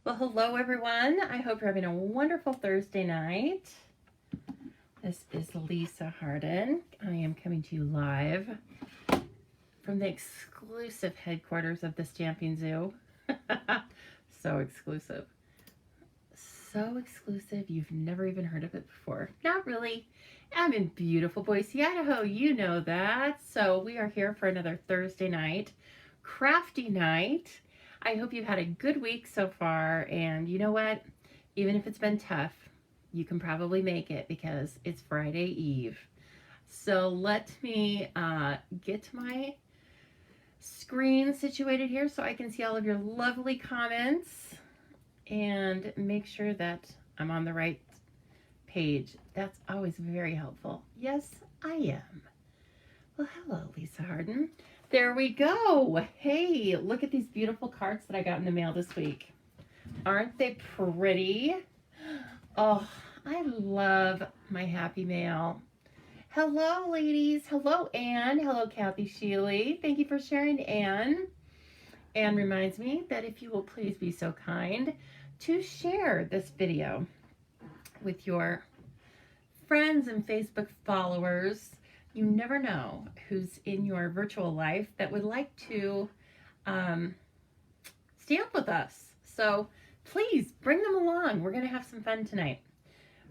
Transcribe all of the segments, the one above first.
Well, hello everyone. I hope you're having a wonderful Thursday night. This is Lisa Harden. I am coming to you live from the exclusive headquarters of the Stamping Zoo. So exclusive. So exclusive, you've never even heard of it before. Not really. I'm in beautiful Boise, Idaho. You know that. So we are here for another Thursday night, crafty night. I hope you've had a good week so far, and you know what? Even if it's been tough, you can probably make it because it's Friday Eve. So let me get my screen situated here so I can see all of your lovely comments and make sure that I'm on the right page. That's always very helpful. Yes, I am. Well, hello, Lisa Harden. There we go. Hey, look at these beautiful cards that I got in the mail this week. Aren't they pretty? Oh, I love my happy mail. Hello, ladies. Hello, Anne. Hello, Kathy Sheely. Thank you for sharing, Anne. Anne reminds me that if you will please be so kind to share this video with your friends and Facebook followers. You never know who's in your virtual life that would like to stamp with us. So please bring them along. We're going to have some fun tonight.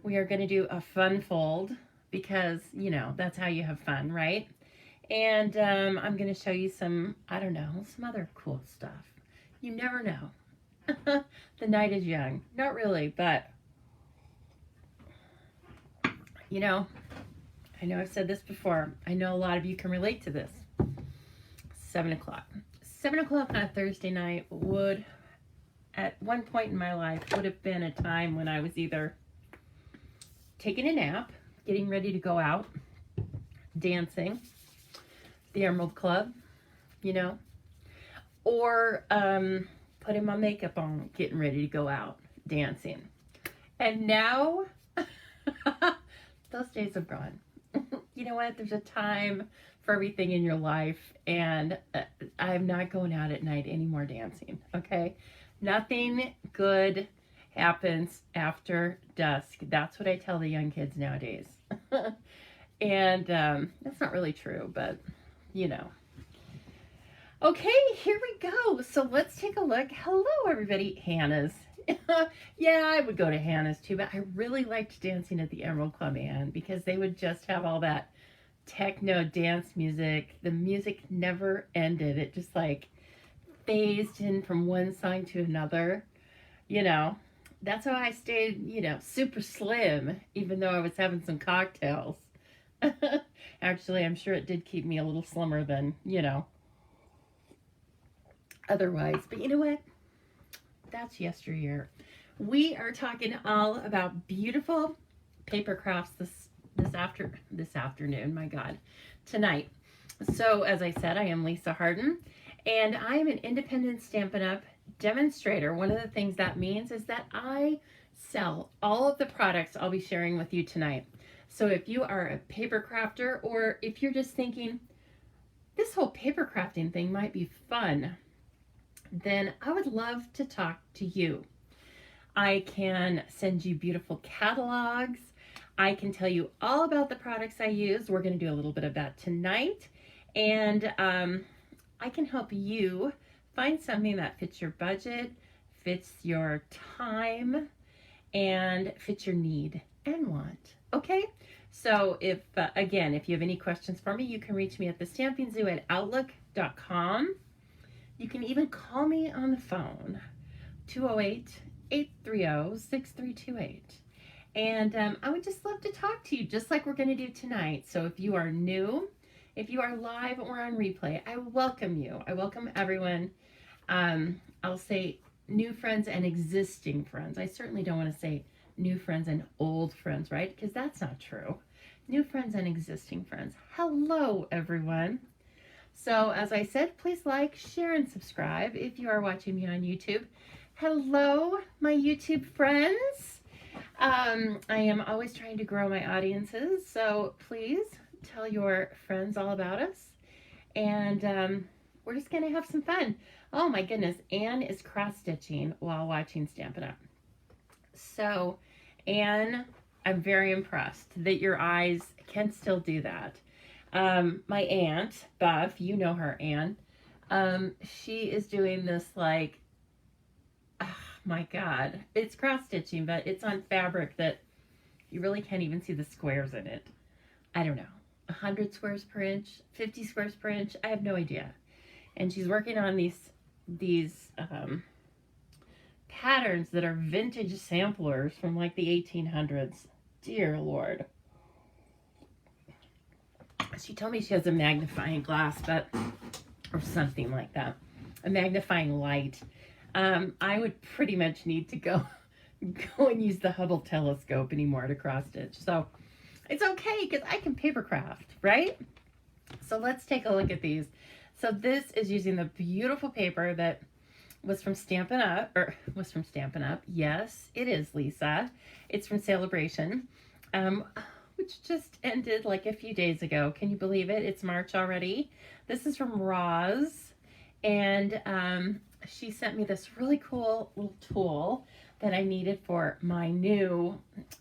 We are going to do a fun fold because, you know, that's how you have fun, right? And I'm going to show you some, I don't know, some other cool stuff. You never know. The night is young. Not really, but, you know, I know I've said this before. I know a lot of you can relate to this. 7 o'clock. 7 o'clock on a Thursday night would, at one point in my life, would have been a time when I was either taking a nap, getting ready to go out, dancing, the Emerald Club, you know, or putting my makeup on, getting ready to go out, dancing. And now, those days have gone. You know what? There's a time for everything in your life, and I'm not going out at night anymore dancing, okay? Nothing good happens after dusk. That's what I tell the young kids nowadays. And that's not really true, but, you know. Okay, here we go. So let's take a look. Hello, everybody. Hannah's. Yeah, I would go to Hannah's too, but I really liked dancing at the Emerald Club, Anne, because they would just have all that techno dance music. The music never ended. It just like phased in from one song to another. You know, that's how I stayed, you know, super slim, even though I was having some cocktails. Actually, I'm sure it did keep me a little slimmer than, you know, otherwise. But you know what? That's yesteryear. We are talking all about beautiful paper crafts this afternoon. My God, tonight. So as I said, I am Lisa Harden, and I am an independent Stampin' Up! Demonstrator. One of the things that means is that I sell all of the products I'll be sharing with you tonight. So if you are a paper crafter, or if you're just thinking this whole paper crafting thing might be fun, then I would love to talk to you. I can send you beautiful catalogs. I can tell you all about the products I use. We're going to do a little bit of that tonight. And I can help you find something that fits your budget, fits your time, and fits your need and want. Okay? So if, again, if you have any questions for me, you can reach me at thestampingzoo@outlook.com. You can even call me on the phone, 208-830-6328. And I would just love to talk to you, just like we're going to do tonight. So if you are new, if you are live or on replay, I welcome you. I welcome everyone. I'll say new friends and existing friends. I certainly don't want to say new friends and old friends, right? Because that's not true. New friends and existing friends. Hello, everyone. So as I said, please like, share, and subscribe if you are watching me on YouTube. Hello, my YouTube friends. I am always trying to grow my audiences, so please tell your friends all about us. And we're just going to have some fun. Oh my goodness, Anne is cross-stitching while watching Stampin' Up. So, Anne, I'm very impressed that your eyes can still do that. My aunt, Buff, you know her, Anne, she is doing this like, oh my God, it's cross-stitching, but it's on fabric that you really can't even see the squares in it. I don't know, 100 squares per inch, 50 squares per inch, I have no idea. And she's working on these patterns that are vintage samplers from like the 1800s. Dear Lord. She told me she has a magnifying glass, but, or something like that, a magnifying light. I would pretty much need to go and use the Hubble telescope anymore to cross stitch. So it's okay because I can paper craft, right? So let's take a look at these. So this is using the beautiful paper that was from Stampin' Up, or was from Stampin' Up. Yes, it is, Lisa. It's from Celebration, which just ended like a few days ago. Can you believe it? It's March already. This is from Roz, and she sent me this really cool little tool that I needed for my new,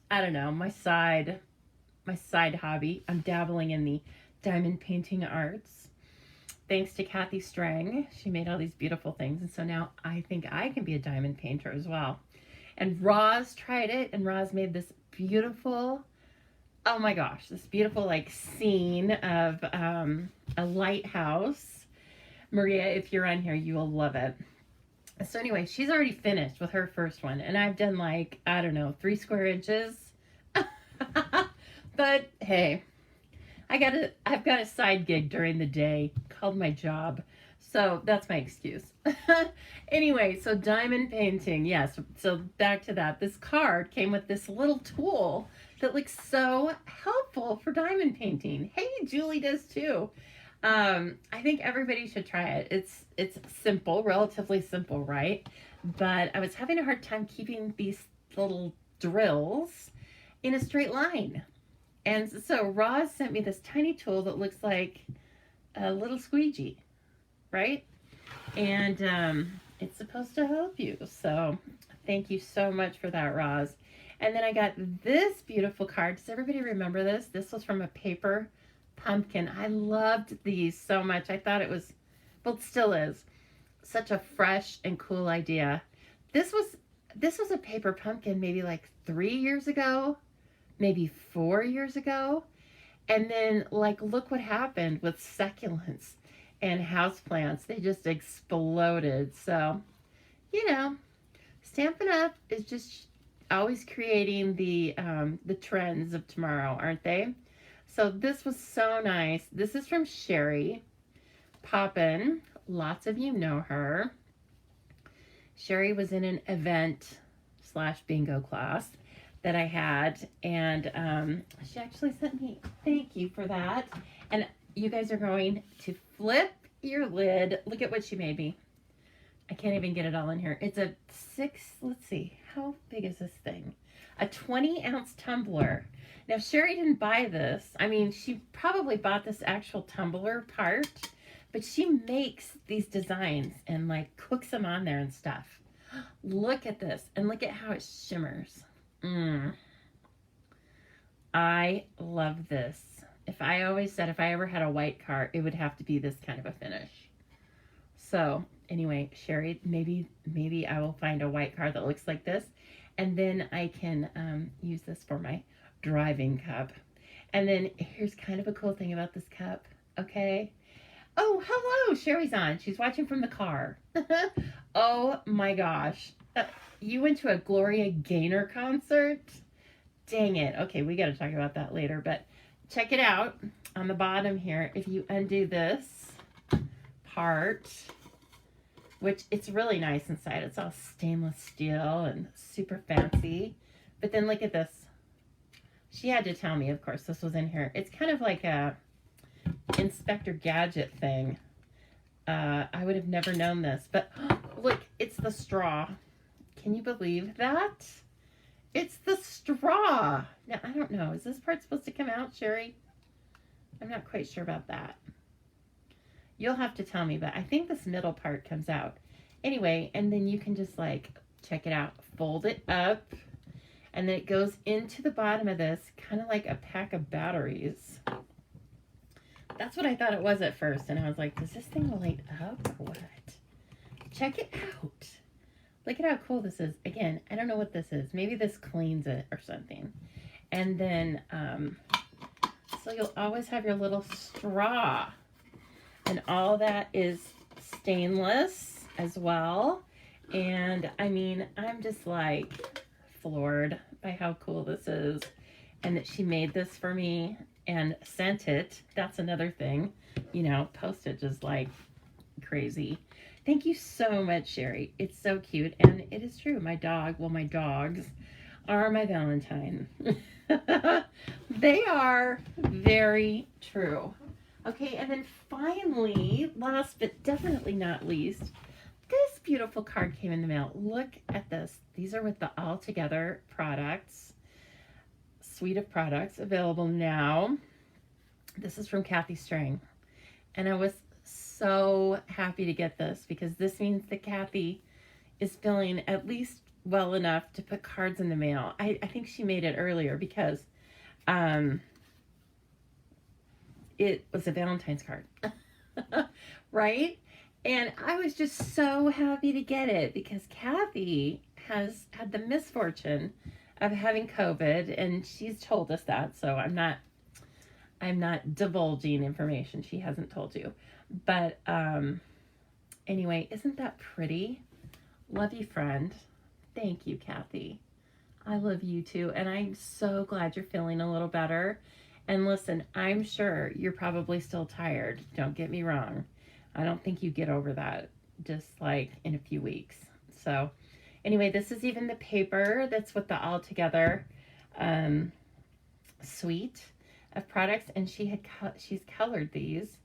I don't know, my side hobby. I'm dabbling in the diamond painting arts. Thanks to Kathy Strang, she made all these beautiful things, and so now I think I can be a diamond painter as well. And Roz tried it, and Roz made this beautiful, oh my gosh, this beautiful like scene of a lighthouse. Maria, if you're on here, you will love it. So anyway, she's already finished with her first one, and I've done like, I don't know, 3 square inches. But hey, I've got a side gig during the day called my job. So that's my excuse. Anyway, so diamond painting. Yes. So back to that. This card came with this little tool that looks so helpful for diamond painting. Hey, Julie does too. I think everybody should try it. It's simple, relatively simple, right? But I was having a hard time keeping these little drills in a straight line. And so Roz sent me this tiny tool that looks like a little squeegee, right? And it's supposed to help you. So thank you so much for that, Roz. And then I got this beautiful card. Does everybody remember this? This was from a paper pumpkin. I loved these so much. I thought it was, well, it still is, such a fresh and cool idea. This was a paper pumpkin maybe like 3 years ago. Maybe 4 years ago. And then like, look what happened with succulents and houseplants. They just exploded. So, you know, Stampin' Up is just always creating the trends of tomorrow, aren't they? So this was so nice. This is from Sherry Poppin. Lots of you know her. Sherry was in an event / bingo class that I had, and she actually sent me, thank you for that. And you guys are going to flip your lid. Look at what she made me. I can't even get it all in here. It's a let's see, how big is this thing? A 20-ounce tumbler. Now, Sherry didn't buy this. I mean, she probably bought this actual tumbler part, but she makes these designs and like cooks them on there and stuff. Look at this, and look at how it shimmers. I love this. I always said if I ever had a white car, it would have to be this kind of a finish. So anyway, Sherry, maybe I will find a white car that looks like this, and then I can use this for my driving cup. And then here's kind of a cool thing about this cup, okay? Oh, hello, Sherry's on. She's watching from the car. Oh my gosh. You went to a Gloria Gaynor concert? Dang it. Okay, we got to talk about that later, but check it out on the bottom here. If you undo this part, which it's really nice inside. It's all stainless steel and super fancy. But then look at this. She had to tell me, of course, this was in here. It's kind of like a Inspector Gadget thing. I would have never known this, but look, it's the straw. Can you believe that? It's the straw. Now, I don't know. Is this part supposed to come out, Sherry? I'm not quite sure about that. You'll have to tell me, but I think this middle part comes out. Anyway, and then you can just like, check it out, fold it up, and then it goes into the bottom of this, kind of like a pack of batteries. That's what I thought it was at first, and I was like, does this thing light up or what? Check it out. Look at how cool this is. Again, I don't know what this is. Maybe this cleans it or something. And then, so you'll always have your little straw. And all that is stainless as well. And I mean, I'm just like floored by how cool this is. And that she made this for me and sent it. That's another thing. You know, postage is like crazy. Thank you so much, Sherry. It's so cute. And it is true. My dog, well, my dogs are my Valentine. They are very true. Okay, and then finally, last but definitely not least, this beautiful card came in the mail. Look at this. These are with the All Together products, suite of products available now. This is from Kathy Strang. And I was so happy to get this because this means that Kathy is feeling at least well enough to put cards in the mail. I think she made it earlier because it was a Valentine's card, right? And I was just so happy to get it because Kathy has had the misfortune of having COVID, and she's told us that, so I'm not divulging information she hasn't told you. But anyway, isn't that pretty? Love you, friend. Thank you, Kathy. I love you too, and I'm so glad you're feeling a little better. And listen, I'm sure you're probably still tired. Don't get me wrong. I don't think you get over that just like in a few weeks. So anyway, this is even the paper that's with the All Together suite of products. And she's colored these.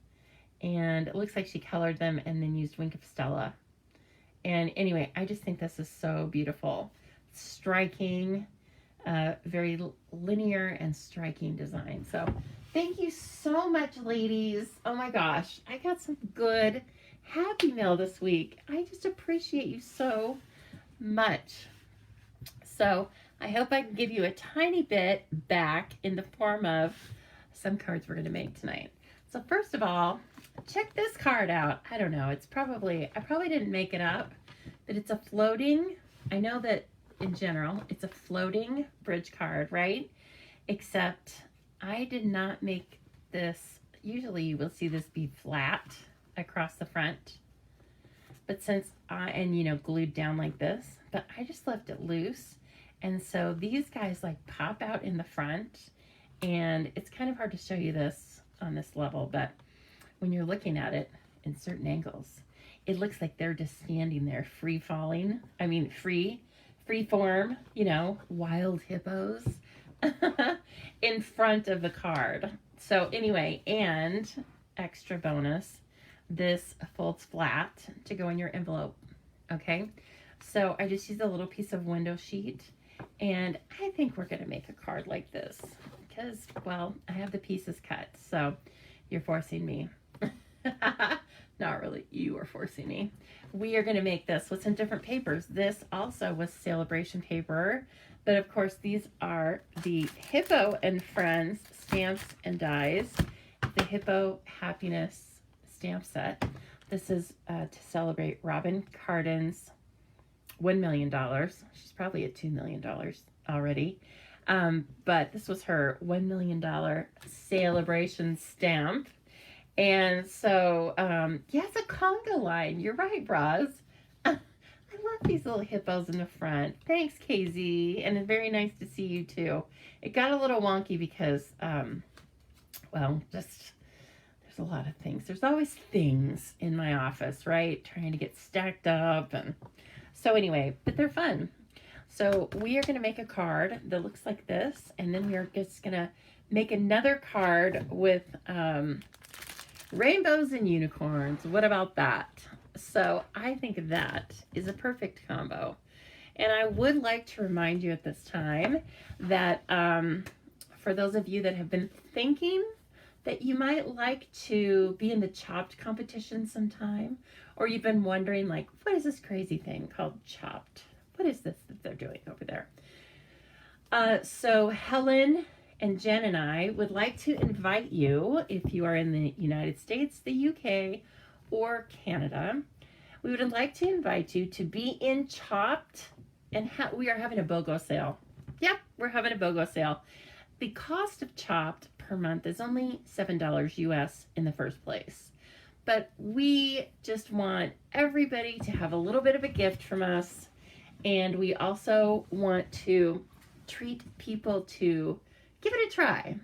And it looks like she colored them and then used Wink of Stella. And anyway, I just think this is so beautiful. Striking. Very linear and striking design. So thank you so much, ladies. Oh my gosh, I got some good happy mail this week. I just appreciate you so much. So I hope I can give you a tiny bit back in the form of some cards we're going to make tonight. So first of all, check this card out. I don't know, I probably didn't make it up, but it's a floating, I know that in general, it's a floating bridge card, right? Except I did not make this. Usually you will see this be flat across the front. But since glued down like this, but I just left it loose. And so these guys like pop out in the front, and it's kind of hard to show you this on this level, but when you're looking at it in certain angles, it looks like they're just standing there free form, wild hippos in front of the card. So anyway, and extra bonus, this folds flat to go in your envelope. Okay, so I just used a little piece of window sheet, and I think we're going to make a card like this because, well, I have the pieces cut, so you're forcing me. Not really, you are forcing me. We are going to make this with some different papers. This also was celebration paper, but of course these are the Hippo and Friends stamps and dies. The Hippo Happiness stamp set. This is to celebrate Robin Cardin's $1 million. She's probably at $2 million already. But this was her $1 million celebration stamp. And so, yeah, it's a conga line. You're right, Roz. I love these little hippos in the front. Thanks, KZ. And it's very nice to see you, too. It got a little wonky because, well, just there's a lot of things. There's always things in my office, right? Trying to get stacked up. And so anyway, but they're fun. So we are going to make a card that looks like this. And then we're just going to make another card with... rainbows and unicorns. What about that? So I think that is a perfect combo. And I would like to remind you at this time that for those of you that have been thinking that you might like to be in the Chopped competition sometime, or you've been wondering, like, what is this crazy thing called Chopped? What is this that they're doing over there? So Helen and Jen and I would like to invite you, if you are in the United States, the UK, or Canada, we would like to invite you to be in Chopped, and we are having a BOGO sale. Yep, we're having a BOGO sale. The cost of Chopped per month is only $7 US in the first place. But we just want everybody to have a little bit of a gift from us, and we also want to treat people to give it a try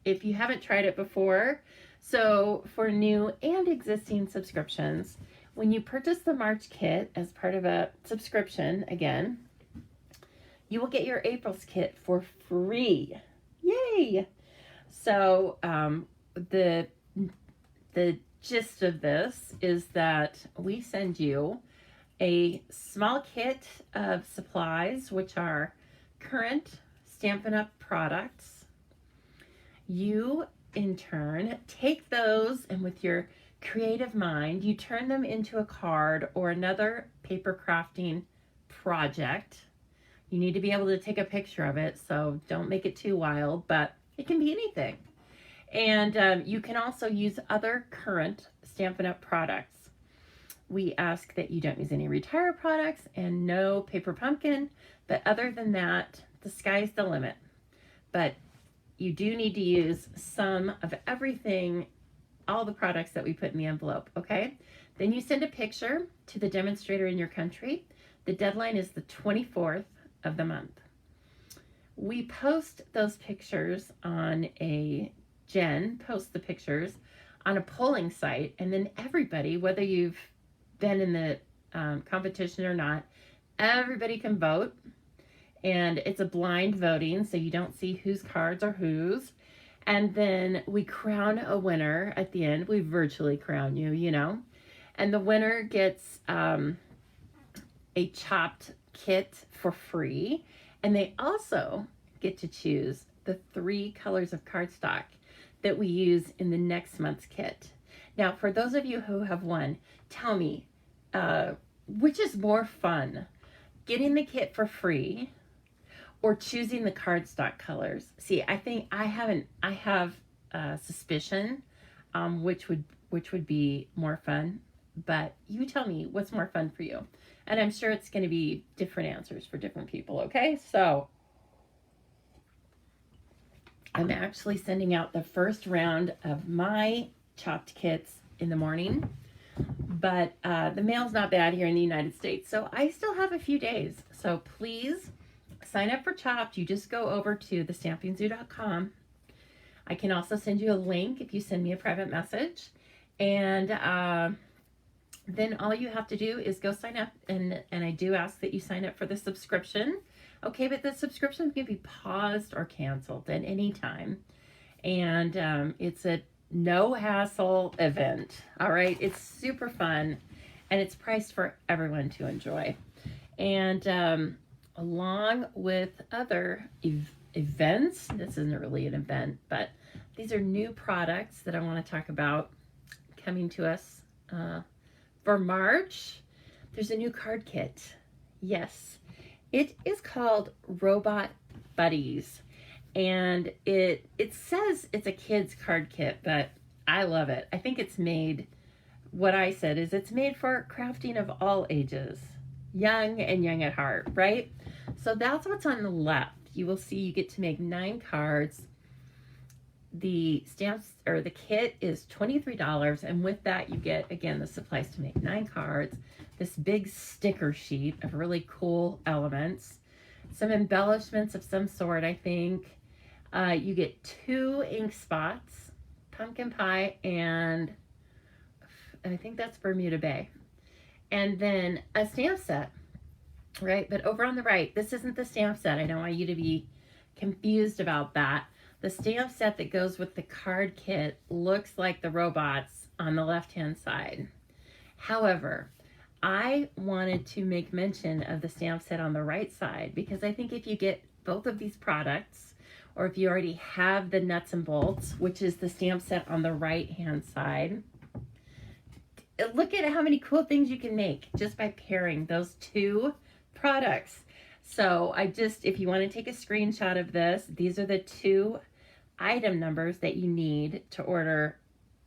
if you haven't tried it before. So for new and existing subscriptions, when you purchase the March kit as part of a subscription, again, you will get your April's kit for free. Yay! So the gist of this is that we send you a small kit of supplies, which are current Stampin' Up! Products. You, in turn, take those and with your creative mind, you turn them into a card or another paper crafting project. You need to be able to take a picture of it, so don't make it too wild, but it can be anything. And you can also use other current Stampin' Up! Products. We ask that you don't use any retired products and no paper pumpkin, but other than that, the sky's the limit. But you do need to use some of everything, all the products that we put in the envelope, okay? Then you send a picture to the demonstrator in your country. The deadline is the 24th of the month. We post those pictures on Jen posts the pictures on a polling site, and then everybody, whether you've been in the competition or not, everybody can vote. And it's a blind voting, so you don't see whose cards are whose. And then we crown a winner at the end. We virtually crown you, you know. And the winner gets a Chopped kit for free. And they also get to choose the 3 colors of cardstock that we use in the next month's kit. Now, for those of you who have won, tell me, which is more fun? Getting the kit for free or choosing the cardstock colors? See, I think I have a suspicion which would be more fun, but you tell me what's more fun for you. And I'm sure it's going to be different answers for different people, okay? So I'm actually sending out the first round of my Chopped kits in the morning, but the mail's not bad here in the United States, so I still have a few days. So please sign up for Chopped. You just go over to thestampingzoo.com. I can also send you a link if you send me a private message, and then all you have to do is go sign up, and I do ask that you sign up for the subscription. Okay, but the subscription can be paused or canceled at any time, and it's a no hassle event. All right, it's super fun, and it's priced for everyone to enjoy. And along with other events, this isn't really an event, but these are new products that I want to talk about coming to us for March. There's a new card kit. Yes, it is called Robot Buddies. And it says it's a kid's card kit, but I love it. I think it's made, what I said is it's made for crafting of all ages, young and young at heart, right? So that's what's on the left. You will see you get to make 9 cards. The stamps or the kit is $23, and with that you get, again, the supplies to make 9 cards, this big sticker sheet of really cool elements, some embellishments of some sort, I think. You get 2 ink spots, pumpkin pie, and I think that's Bermuda Bay. And then a stamp set, right? But over on the right, this isn't the stamp set. I don't want you to be confused about that. The stamp set that goes with the card kit looks like the robots on the left-hand side. However, I wanted to make mention of the stamp set on the right side because I think if you get both of these products, or if you already have the nuts and bolts, which is the stamp set on the right hand side. Look at how many cool things you can make just by pairing those two products. So if you want to take a screenshot of this, these are the two item numbers that you need to order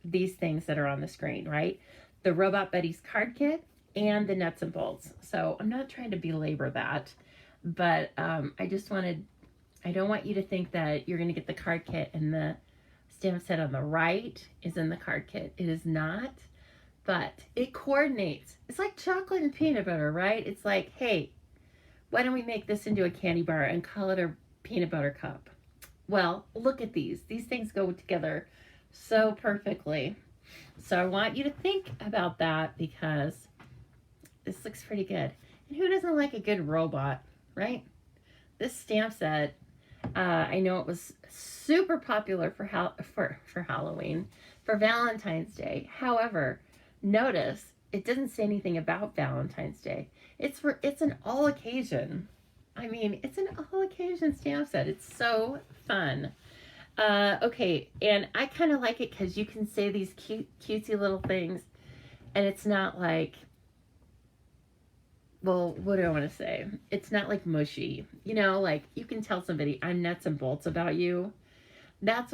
these things that are on the screen, right? The Robot Buddies card kit and the nuts and bolts. So I'm not trying to belabor that, but I don't want you to think that you're going to get the card kit and the stamp set on the right is in the card kit. It is not. But it coordinates. It's like chocolate and peanut butter, right? It's like, hey, why don't we make this into a candy bar and call it a peanut butter cup? Well, look at these. These things go together so perfectly. So I want you to think about that because this looks pretty good. And who doesn't like a good robot, right? This stamp set, I know it was super popular for Halloween, for Valentine's Day. However, notice it doesn't say anything about Valentine's Day. It's an all occasion. I mean, it's an all occasion stamp set. It's so fun. Okay, and I kind of like it because you can say these cutesy little things, and it's not like, well, what do I want to say? It's not like mushy. You know, like you can tell somebody, I'm nuts and bolts about you. That's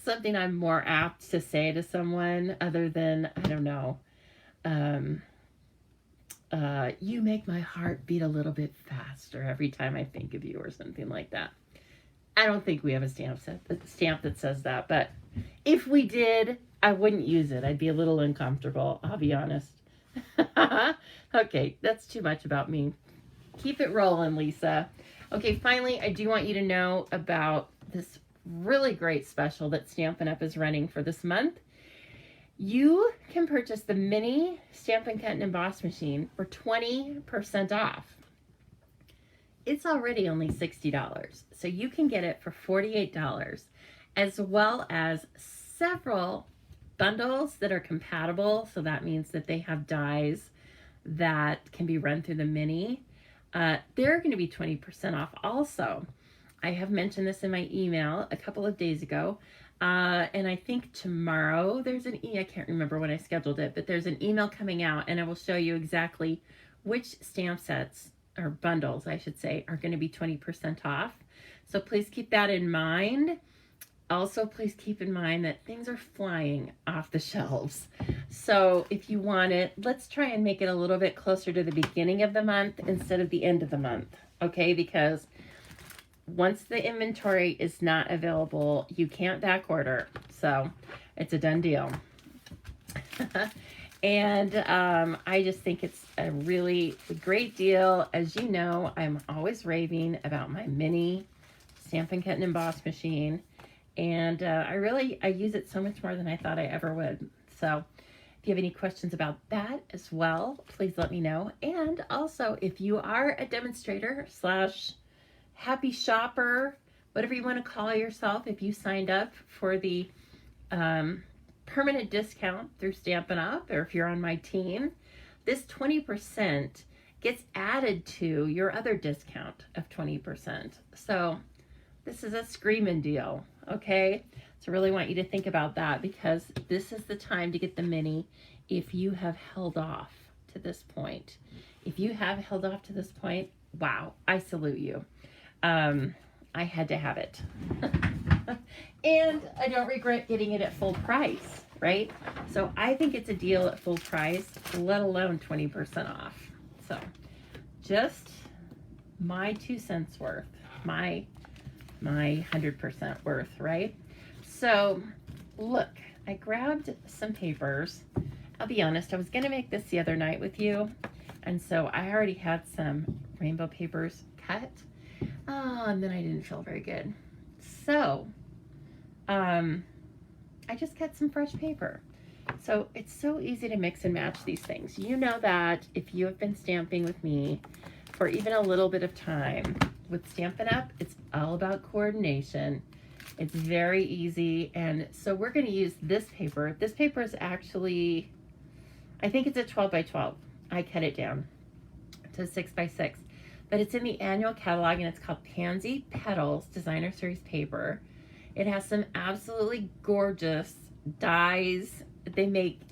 something I'm more apt to say to someone other than, I don't know, you make my heart beat a little bit faster every time I think of you, or something like that. I don't think we have a stamp that says that, but if we did, I wouldn't use it. I'd be a little uncomfortable, I'll be honest. Okay, that's too much about me. Keep it rolling, Lisa. Okay, finally, I do want you to know about this really great special that Stampin' Up! Is running for this month. You can purchase the mini Stampin' Cut and Emboss machine for 20% off. It's already only $60, so you can get it for $48, as well as several bundles that are compatible. So that means that they have dies that can be run through the mini. They're going to be 20% off also. I have mentioned this in my email a couple of days ago. And I think tomorrow there's I can't remember when I scheduled it, but there's an email coming out and I will show you exactly which stamp sets, or bundles I should say, are going to be 20% off. So please keep that in mind. Also, please keep in mind that things are flying off the shelves. So if you want it, let's try and make it a little bit closer to the beginning of the month instead of the end of the month. Okay, because once the inventory is not available, you can't back order. So it's a done deal. And I just think it's a really great deal. As you know, I'm always raving about my mini Stampin' Cut and Emboss machine. And I use it so much more than I thought I ever would. So if you have any questions about that as well, please let me know. And also, if you are a demonstrator / happy shopper, whatever you want to call yourself, if you signed up for the permanent discount through Stampin' Up, or if you're on my team, this 20% gets added to your other discount of 20%. So this is a screaming deal, okay? So I really want you to think about that, because this is the time to get the mini if you have held off to this point. If you have held off to this point, wow, I salute you. I had to have it. And I don't regret getting it at full price, right? So I think it's a deal at full price, let alone 20% off. So just my 2 cents worth, my 100% worth, right? So look, I grabbed some papers. I'll be honest, I was going to make this the other night with you. And so I already had some rainbow papers cut. And then I didn't feel very good. So I just cut some fresh paper. So it's so easy to mix and match these things. You know that if you have been stamping with me for even a little bit of time, with Stampin' Up, it's all about coordination. It's very easy. And so we're going to use this paper. This paper is actually, I think it's a 12 by 12. I cut it down to 6 by 6. but it's in the annual catalog, and it's called Pansy Petals Designer Series Paper. It has some absolutely gorgeous dies. They make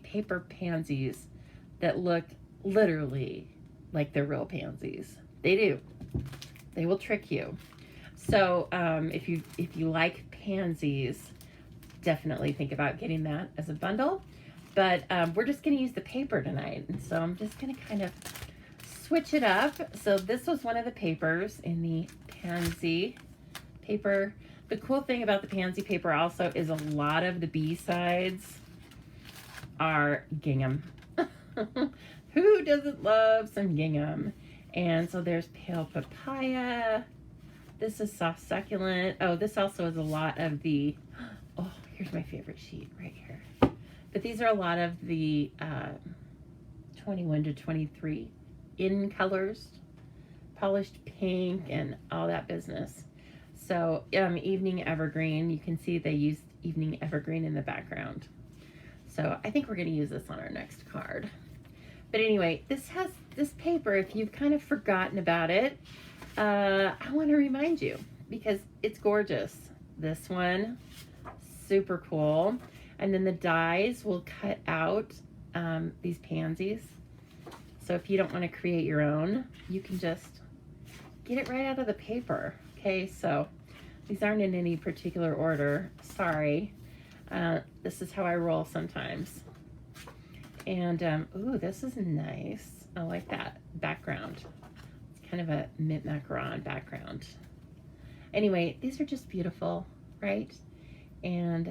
paper pansies that look literally like they're real pansies. They do. They will trick you. So if you like pansies, definitely think about getting that as a bundle. But we're just going to use the paper tonight, and so I'm just going to kind of switch it up. So this was one of the papers in the pansy paper. The cool thing about the pansy paper also is a lot of the B-sides are gingham. Who doesn't love some gingham? And so there's pale papaya. This is soft succulent. Oh, this also is a lot of the, oh, here's my favorite sheet right here. But these are a lot of the 21 to 23 in colors, polished pink and all that business. So evening evergreen, you can see they used evening evergreen in the background. So I think we're going to use this on our next card. But anyway, this has this paper, if you've kind of forgotten about it, I want to remind you because it's gorgeous. This one, super cool. And then the dies will cut out these pansies. So if you don't want to create your own, you can just get it right out of the paper. Okay, so these aren't in any particular order. Sorry. This is how I roll sometimes. And, ooh, this is nice. I like that background. It's kind of a mint macaron background. Anyway, these are just beautiful, right? And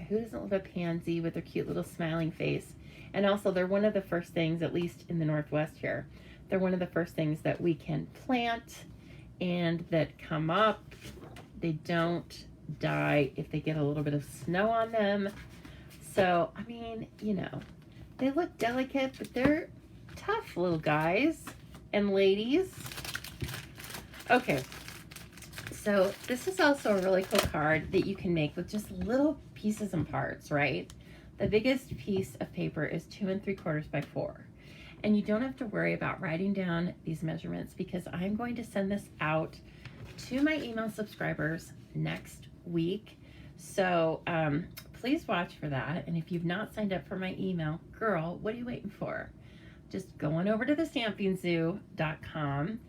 who doesn't love a pansy with their cute little smiling face? And also, they're one of the first things, at least in the Northwest here, they're one of the first things that we can plant and that come up. They don't die if they get a little bit of snow on them. So, I mean, you know, they look delicate, but they're tough little guys and ladies. Okay, so this is also a really cool card that you can make with just little pieces and parts, right? The biggest piece of paper is 2 3/4 by 4. And you don't have to worry about writing down these measurements because I'm going to send this out to my email subscribers next week. So please watch for that. And if you've not signed up for my email, girl, what are you waiting for? Just go on over to thestampingsoo.com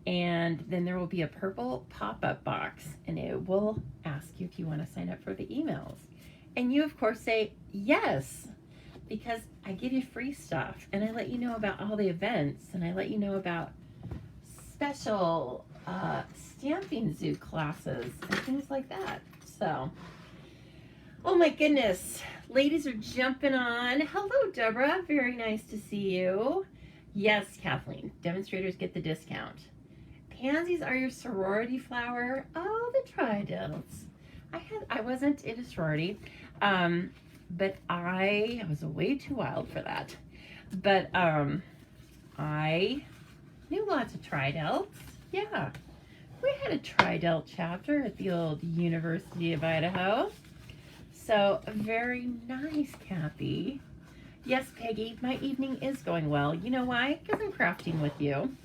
and then there will be a purple pop-up box and it will ask you if you want to sign up for the emails. And you, of course, say yes, because I give you free stuff and I let you know about all the events and I let you know about special Stamping Zoo classes and things like that. So, oh my goodness, ladies are jumping on. Hello, Deborah. Very nice to see you. Yes, Kathleen, demonstrators get the discount. Pansies are your sorority flower. Oh, the tridents. I wasn't in a sorority, but I was way too wild for that. But I knew lots of tridelts. Yeah, we had a tridelt chapter at the old University of Idaho. So very nice, Kathy. Yes, Peggy, my evening is going well. You know why? Because I'm crafting with you.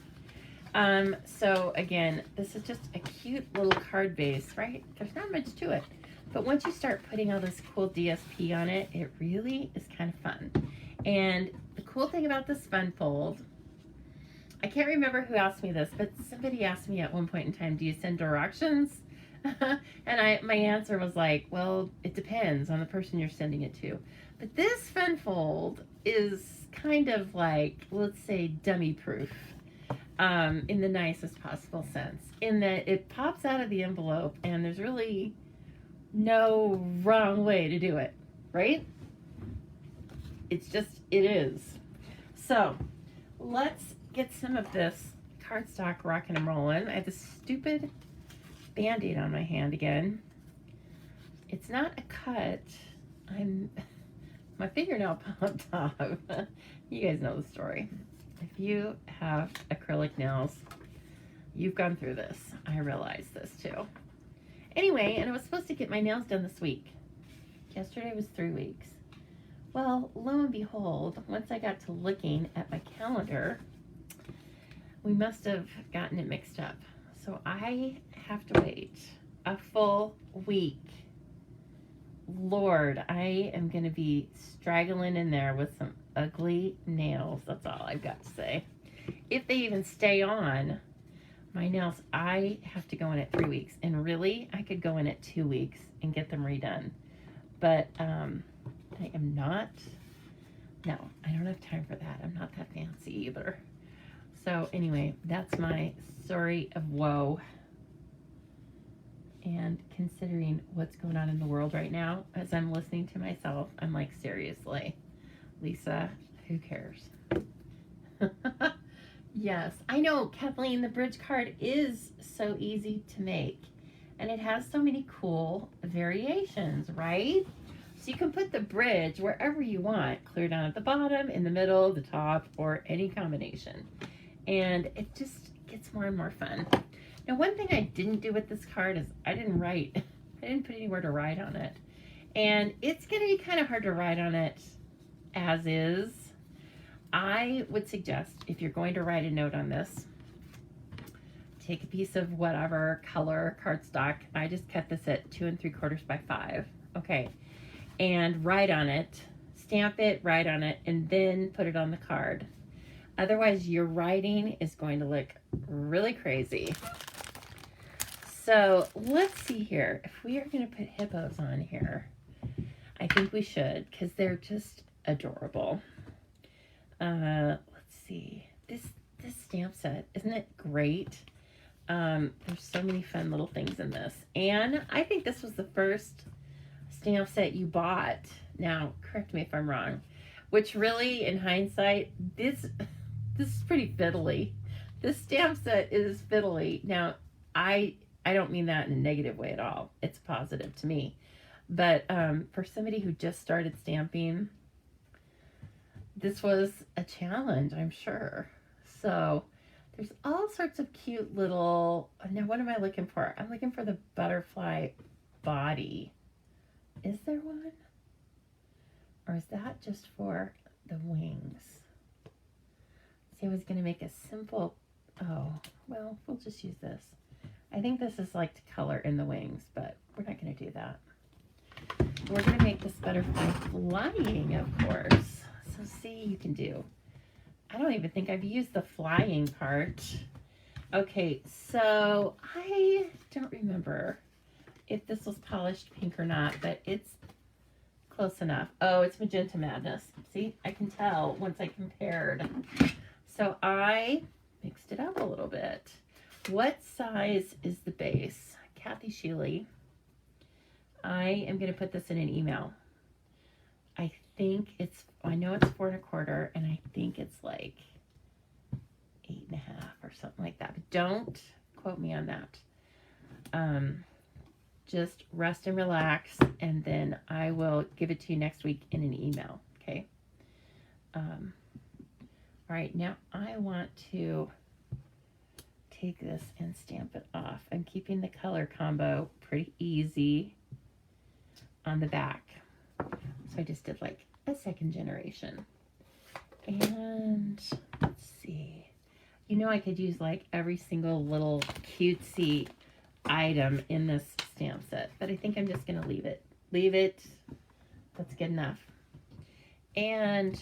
So again, this is just a cute little card base, right? There's not much to it. But once you start putting all this cool DSP on it, it really is kind of fun. And the cool thing about this fun fold, I can't remember who asked me this, but somebody asked me at one point in time, do you send directions? And my answer was like, well, it depends on the person you're sending it to. But this fun fold is kind of like, let's say, dummy proof. In the nicest possible sense, in that it pops out of the envelope and there's really no wrong way to do it, right? It's just, it is. So let's get some of this cardstock rocking and rolling. I have this stupid Band-Aid on my hand again. It's not a cut. My fingernail popped off. You guys know the story. If you have acrylic nails, you've gone through this. I realize this too. Anyway, and I was supposed to get my nails done this week. Yesterday was 3 weeks. Well, lo and behold, once I got to looking at my calendar, we must have gotten it mixed up. So I have to wait a full week. Lord, I am going to be straggling in there with some ugly nails. That's all I've got to say. If they even stay on, my nails, I have to go in at 3 weeks. And really, I could go in at 2 weeks and get them redone. But I am not, no, I don't have time for that. I'm not that fancy either. So anyway, that's my story of woe. And considering what's going on in the world right now, as I'm listening to myself, I'm like, seriously, Lisa, who cares? Yes, I know, Kathleen, the bridge card is so easy to make. And it has so many cool variations, right? So you can put the bridge wherever you want, clear down at the bottom, in the middle, the top, or any combination. And it just gets more and more fun. Now, one thing I didn't do with this card is I didn't put anywhere to write on it. And it's going to be kind of hard to write on it as is. I would suggest, if you're going to write a note on this, take a piece of whatever color cardstock. I just cut this at 2 3/4 by 5. Okay. And write on it, stamp it, write on it, and then put it on the card. Otherwise, your writing is going to look really crazy. So let's see here. If we are going to put hippos on here, I think we should, because they're just adorable. Let's see. This stamp set, isn't it great? There's so many fun little things in this. And I think this was the first stamp set you bought. Now, correct me if I'm wrong. Which really, in hindsight, this is pretty fiddly. This stamp set is fiddly. Now, I don't mean that in a negative way at all. It's positive to me. But for somebody who just started stamping, this was a challenge, I'm sure. So there's all sorts of cute little, now what am I looking for? I'm looking for the butterfly body. Is there one? Or is that just for the wings? See, I was going to make a simple, oh, well, we'll just use this. I think this is like to color in the wings, but we're not going to do that. We're going to make this butterfly flying, of course. So see, you can do. I don't even think I've used the flying part. Okay, so I don't remember if this was polished pink or not, but it's close enough. Oh, it's Magenta Madness. See, I can tell once I compared. So I mixed it up a little bit. What size is the base? Kathy Sheely. I am going to put this in an email. I think it's, I know it's 4 1/4, and I think it's like 8 1/2 or something like that. But don't quote me on that. Just rest and relax, and then I will give it to you next week in an email. Okay. All right. Now I want to take this and stamp it off. I'm keeping the color combo pretty easy on the back. So I just did like a 2nd generation. And let's see. You know, I could use like every single little cutesy item in this stamp set, but I think I'm just going to leave it. Leave it. That's good enough. And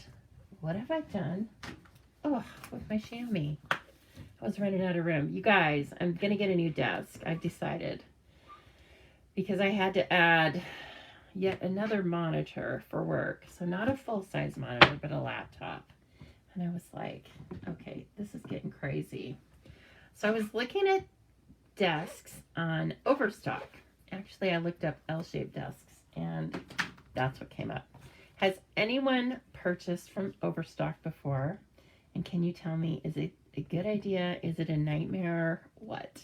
what have I done? Oh, with my chamois. I was running out of room. You guys, I'm going to get a new desk. I've decided. Because I had to add yet another monitor for work. So not a full-size monitor, but a laptop. And I was like, okay, this is getting crazy. So I was looking at desks on Overstock. Actually, I looked up L-shaped desks, and that's what came up. Has anyone purchased from Overstock before? And can you tell me, is it a good idea? Is it a nightmare? What?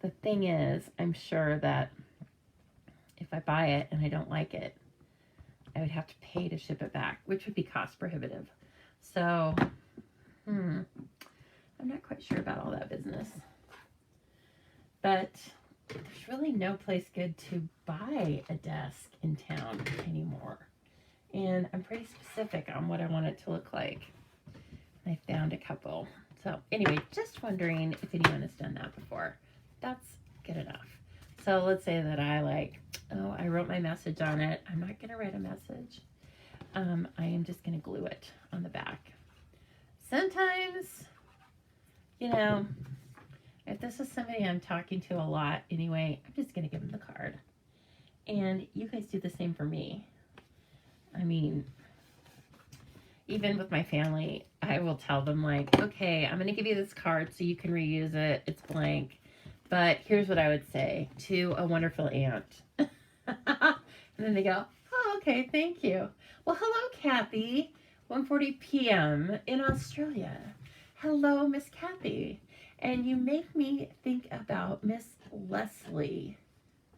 The thing is, I'm sure that if I buy it and I don't like it, I would have to pay to ship it back, which would be cost prohibitive. So, I'm not quite sure about all that business. But there's really no place good to buy a desk in town anymore. And I'm pretty specific on what I want it to look like. I found a couple. So anyway, just wondering if anyone has done that before. That's good enough. So let's say that I wrote my message on it. I'm not going to write a message. I am just going to glue it on the back. Sometimes, if this is somebody I'm talking to a lot anyway, I'm just going to give them the card. And you guys do the same for me. I mean, even with my family, I will tell them okay, I'm going to give you this card so you can reuse it. It's blank. But here's what I would say to a wonderful aunt. And then they go, oh, okay, thank you. Well, hello, Kathy. 1:40 p.m. in Australia. Hello, Miss Kathy. And you make me think about Miss Leslie.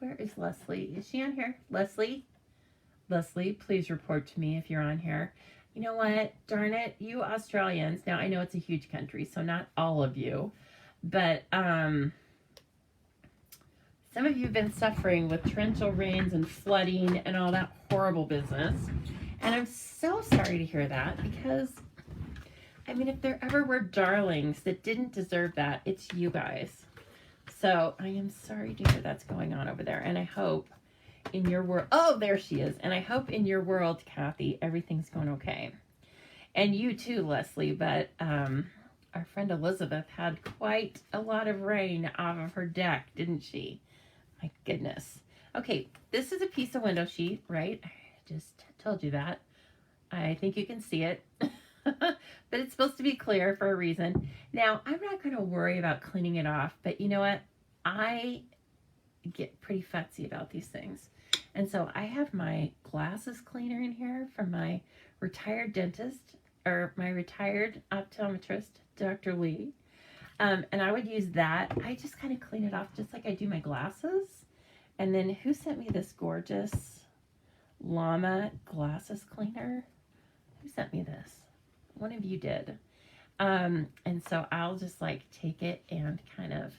Where is Leslie? Is she on here? Leslie? Leslie, please report to me if you're on here. You know what? Darn it, you Australians. Now, I know it's a huge country, so not all of you. But some of you have been suffering with torrential rains and flooding and all that horrible business. And I'm so sorry to hear that because, if there ever were darlings that didn't deserve that, it's you guys. So I am sorry to hear that's going on over there. And I hope in your world, oh, there she is. And I hope in your world, Kathy, everything's going okay. And you too, Leslie. But our friend Elizabeth had quite a lot of rain off of her deck, didn't she? My goodness. Okay, this is a piece of window sheet, right? I just told you that. I think you can see it. But it's supposed to be clear for a reason. Now, I'm not going to worry about cleaning it off, but you know what? I get pretty fussy about these things. And so I have my glasses cleaner in here from my retired dentist, or my retired optometrist, Dr. Lee. And I would use that. I just kind of clean it off just like I do my glasses. And then who sent me this gorgeous llama glasses cleaner? Who sent me this? One of you did. And so I'll just take it and kind of,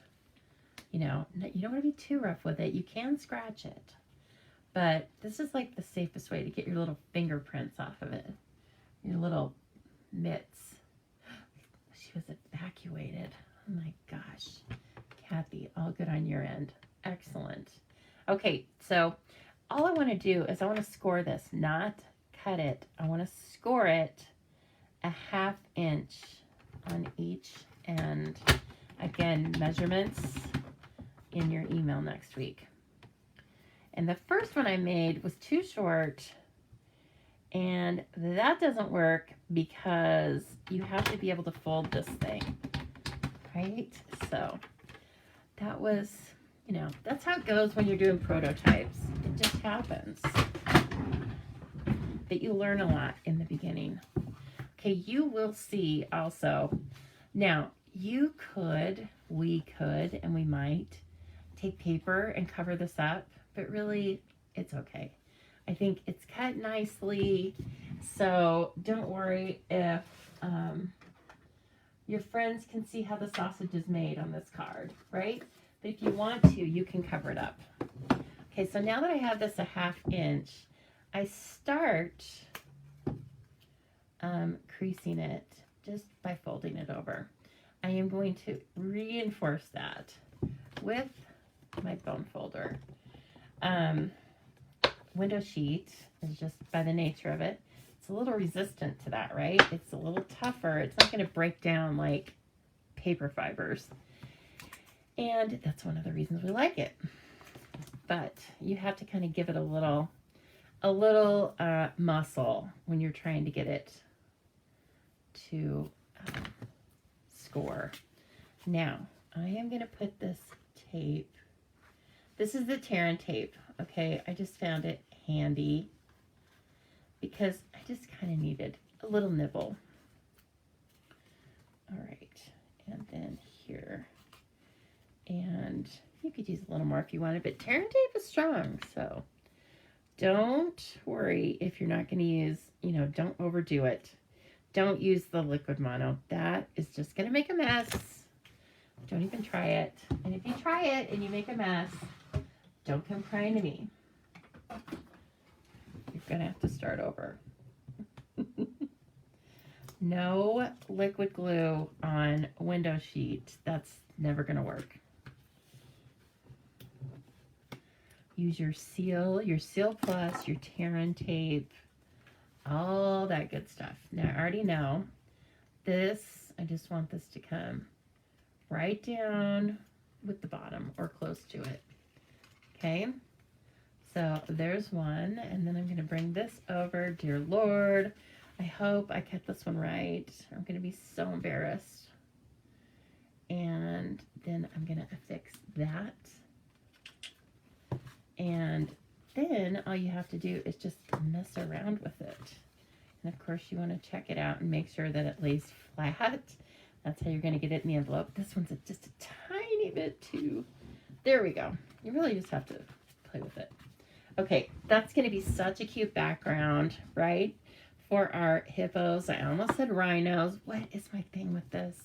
you don't want to be too rough with it. You can scratch it. But this is the safest way to get your little fingerprints off of it. Your little mitts. She was evacuated. Oh my gosh. Kathy, all good on your end. Excellent. Okay, so all I want to do is I want to score this, not cut it. I want to score it a 1/2 inch on each end. Again, measurements in your email next week. And the first one I made was too short, and that doesn't work because you have to be able to fold this thing, right? So that was, that's how it goes when you're doing prototypes. It just happens. But you learn a lot in the beginning. Okay, you will see also. Now, we could, and we might take paper and cover this up, but really, it's okay. I think it's cut nicely, so don't worry if your friends can see how the sausage is made on this card, right? But if you want to, you can cover it up. Okay, so now that I have this a 1/2 inch, I start creasing it just by folding it over. I am going to reinforce that with my bone folder. Window sheet is just by the nature of it. It's a little resistant to that, right? It's a little tougher. It's not going to break down like paper fibers. And that's one of the reasons we like it. But you have to kind of give it a little muscle when you're trying to get it to score. Now, I am going to put this tape. This is the Terran tape, okay? I just found it handy because I just kind of needed a little nibble. All right, and then here. And you could use a little more if you wanted, but Terran tape is strong, so don't worry if you're not going to use, don't overdo it. Don't use the liquid mono. That is just going to make a mess. Don't even try it. And if you try it and you make a mess, don't come crying to me. You're going to have to start over. No liquid glue on window sheet. That's never going to work. Use your Seal Plus, your Terran tape, all that good stuff. Now, I already know this, I just want this to come right down with the bottom or close to it. Okay, so there's one, and then I'm going to bring this over. Dear Lord, I hope I kept this one right. I'm going to be so embarrassed. And then I'm going to affix that. And then all you have to do is just mess around with it. And of course you want to check it out and make sure that it lays flat. That's how you're going to get it in the envelope. This one's just a tiny bit too. There we go. You really just have to play with it. Okay, that's going to be such a cute background, right? For our hippos. I almost said rhinos. What is my thing with this?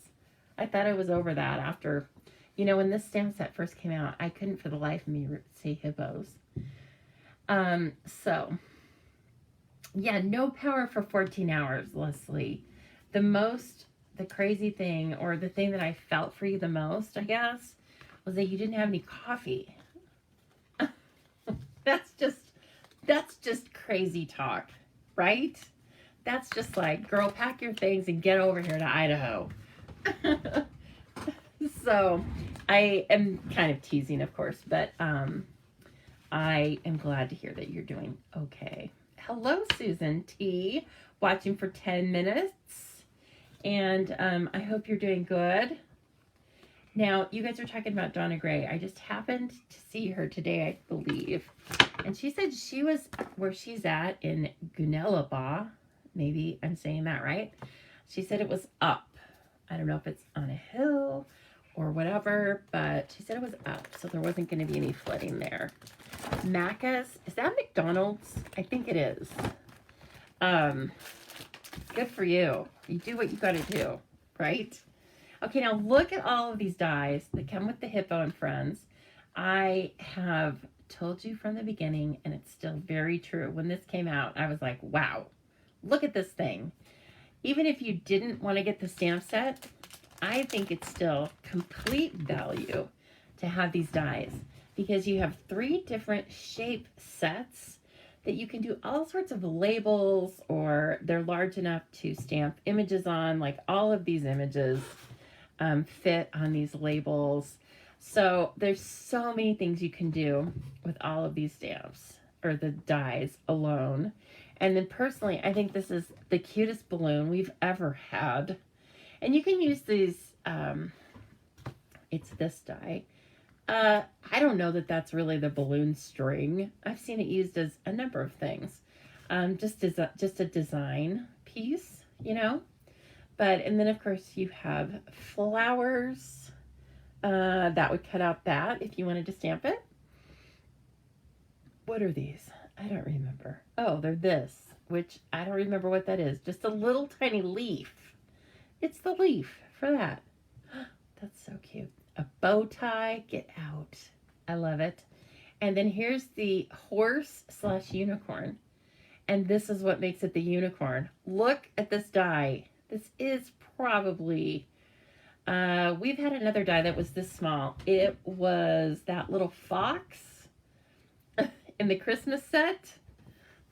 I thought I was over that after, you know, when this stamp set first came out, I couldn't for the life of me say hippos. So, yeah, no power for 14 hours, Leslie. The crazy thing, or the thing that I felt for you the most, I guess, was that you didn't have any coffee. That's just crazy talk, right? That's just like, girl, pack your things and get over here to Idaho. So I am kind of teasing, of course, but I am glad to hear that you're doing okay. Hello, Susan T, watching for 10 minutes. And I hope you're doing good. Now, you guys are talking about Donna Gray. I just happened to see her today, I believe. And she said she was where she's at in Gunelaba. Maybe I'm saying that right. She said it was up. I don't know if it's on a hill or whatever, but she said it was up, so there wasn't going to be any flooding there. Macca's, is that McDonald's? I think it is. Good for you. You do what you got to do, right? Okay, now look at all of these dies that come with the Hippo and Friends. I have told you from the beginning, and it's still very true. When this came out, I was like, wow, look at this thing. Even if you didn't want to get the stamp set, I think it's still complete value to have these dies, because you have 3 different shape sets that you can do all sorts of labels, or they're large enough to stamp images on. Like all of these images fit on these labels. So there's so many things you can do with all of these stamps, or the dies alone. And then personally, I think this is the cutest balloon we've ever had. And you can use these, it's this die. I don't know that that's really the balloon string. I've seen it used as a number of things. Just a design piece, you know. But, and then of course you have flowers. That would cut out that if you wanted to stamp it. What are these? I don't remember. Oh, they're this, which I don't remember what that is. Just a little tiny leaf. It's the leaf for that. That's so cute. A bow tie. Get out. I love it. And then here's the horse / unicorn. And this is what makes it the unicorn. Look at this die. This is probably, we've had another die that was this small. It was that little fox in the Christmas set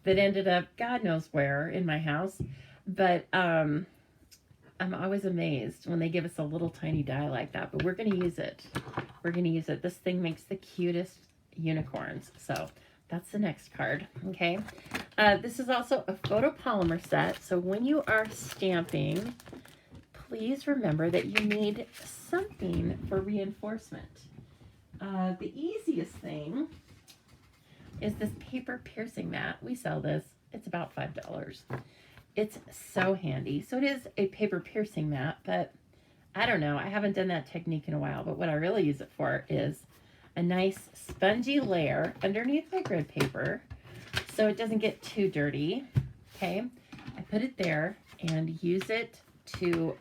that ended up God knows where in my house. But I'm always amazed when they give us a little tiny die like that. But we're going to use it. We're going to use it. This thing makes the cutest unicorns. So that's the next card. Okay. This is also a photopolymer set. So when you are stamping, please remember that you need something for reinforcement. The easiest thing is this paper piercing mat. We sell this. It's about $5. It's so handy. So it is a paper piercing mat, but I don't know. I haven't done that technique in a while, but what I really use it for is a nice spongy layer underneath my grid paper so it doesn't get too dirty. Okay, I put it there and use it to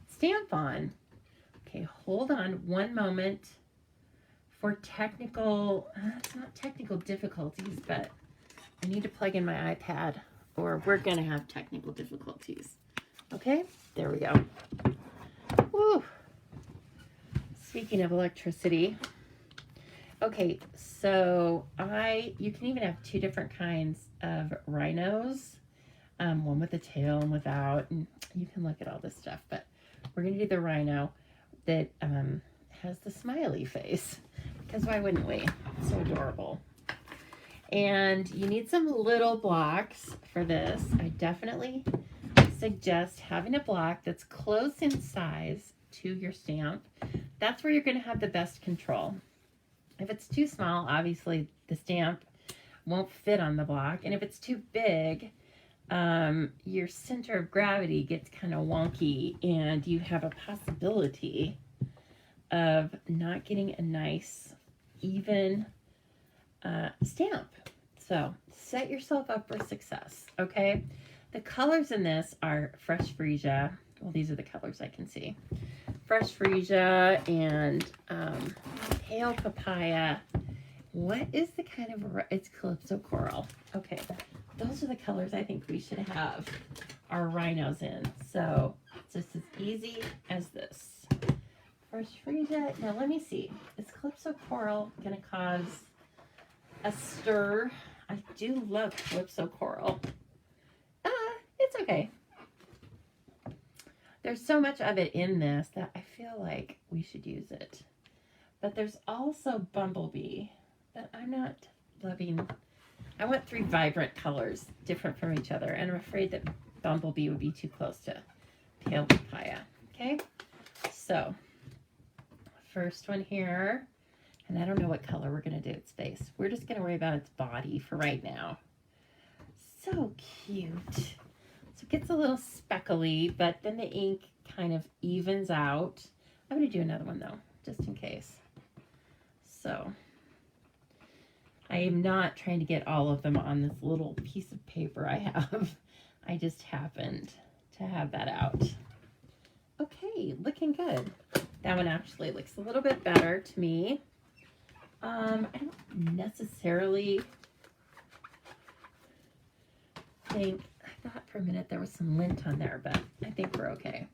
stamp on. Okay, hold on one moment for technical, it's not technical difficulties, but I need to plug in my iPad or we're going to have technical difficulties. Okay, there we go. Woo! Speaking of electricity, okay, so you can even have two different kinds of rhinos, one with a tail and without, and you can look at all this stuff, but we're going to do the rhino that has the smiley face, because why wouldn't we? It's so adorable. And you need some little blocks for this. I definitely suggest having a block that's close in size to your stamp. That's where you're going to have the best control. If it's too small, obviously the stamp won't fit on the block. And if it's too big, your center of gravity gets kind of wonky and you have a possibility of not getting a nice, even stamp. So set yourself up for success, okay? The colors in this are Fresh Freesia. Well, these are the colors I can see. Fresh Freesia and Pale Papaya. What is the kind of, it's Calypso Coral. Okay, those are the colors I think we should have our rhinos in. So it's just as easy as this. Fresh Freesia. Now let me see. Is Calypso Coral going to cause a stir? I do love Calypso Coral. It's okay. There's so much of it in this that I feel like we should use it. But there's also Bumblebee that I'm not loving. I went 3 vibrant colors, different from each other, and I'm afraid that Bumblebee would be too close to Pale Papaya. Okay, so first one here, and I don't know what color we're going to do its face. We're just going to worry about its body for right now. So cute. So it gets a little speckly, but then the ink kind of evens out. I'm going to do another one though, just in case. So I am not trying to get all of them on this little piece of paper I have. I just happened to have that out. Okay, looking good. That one actually looks a little bit better to me. I don't necessarily think, I thought for a minute there was some lint on there, but I think we're okay.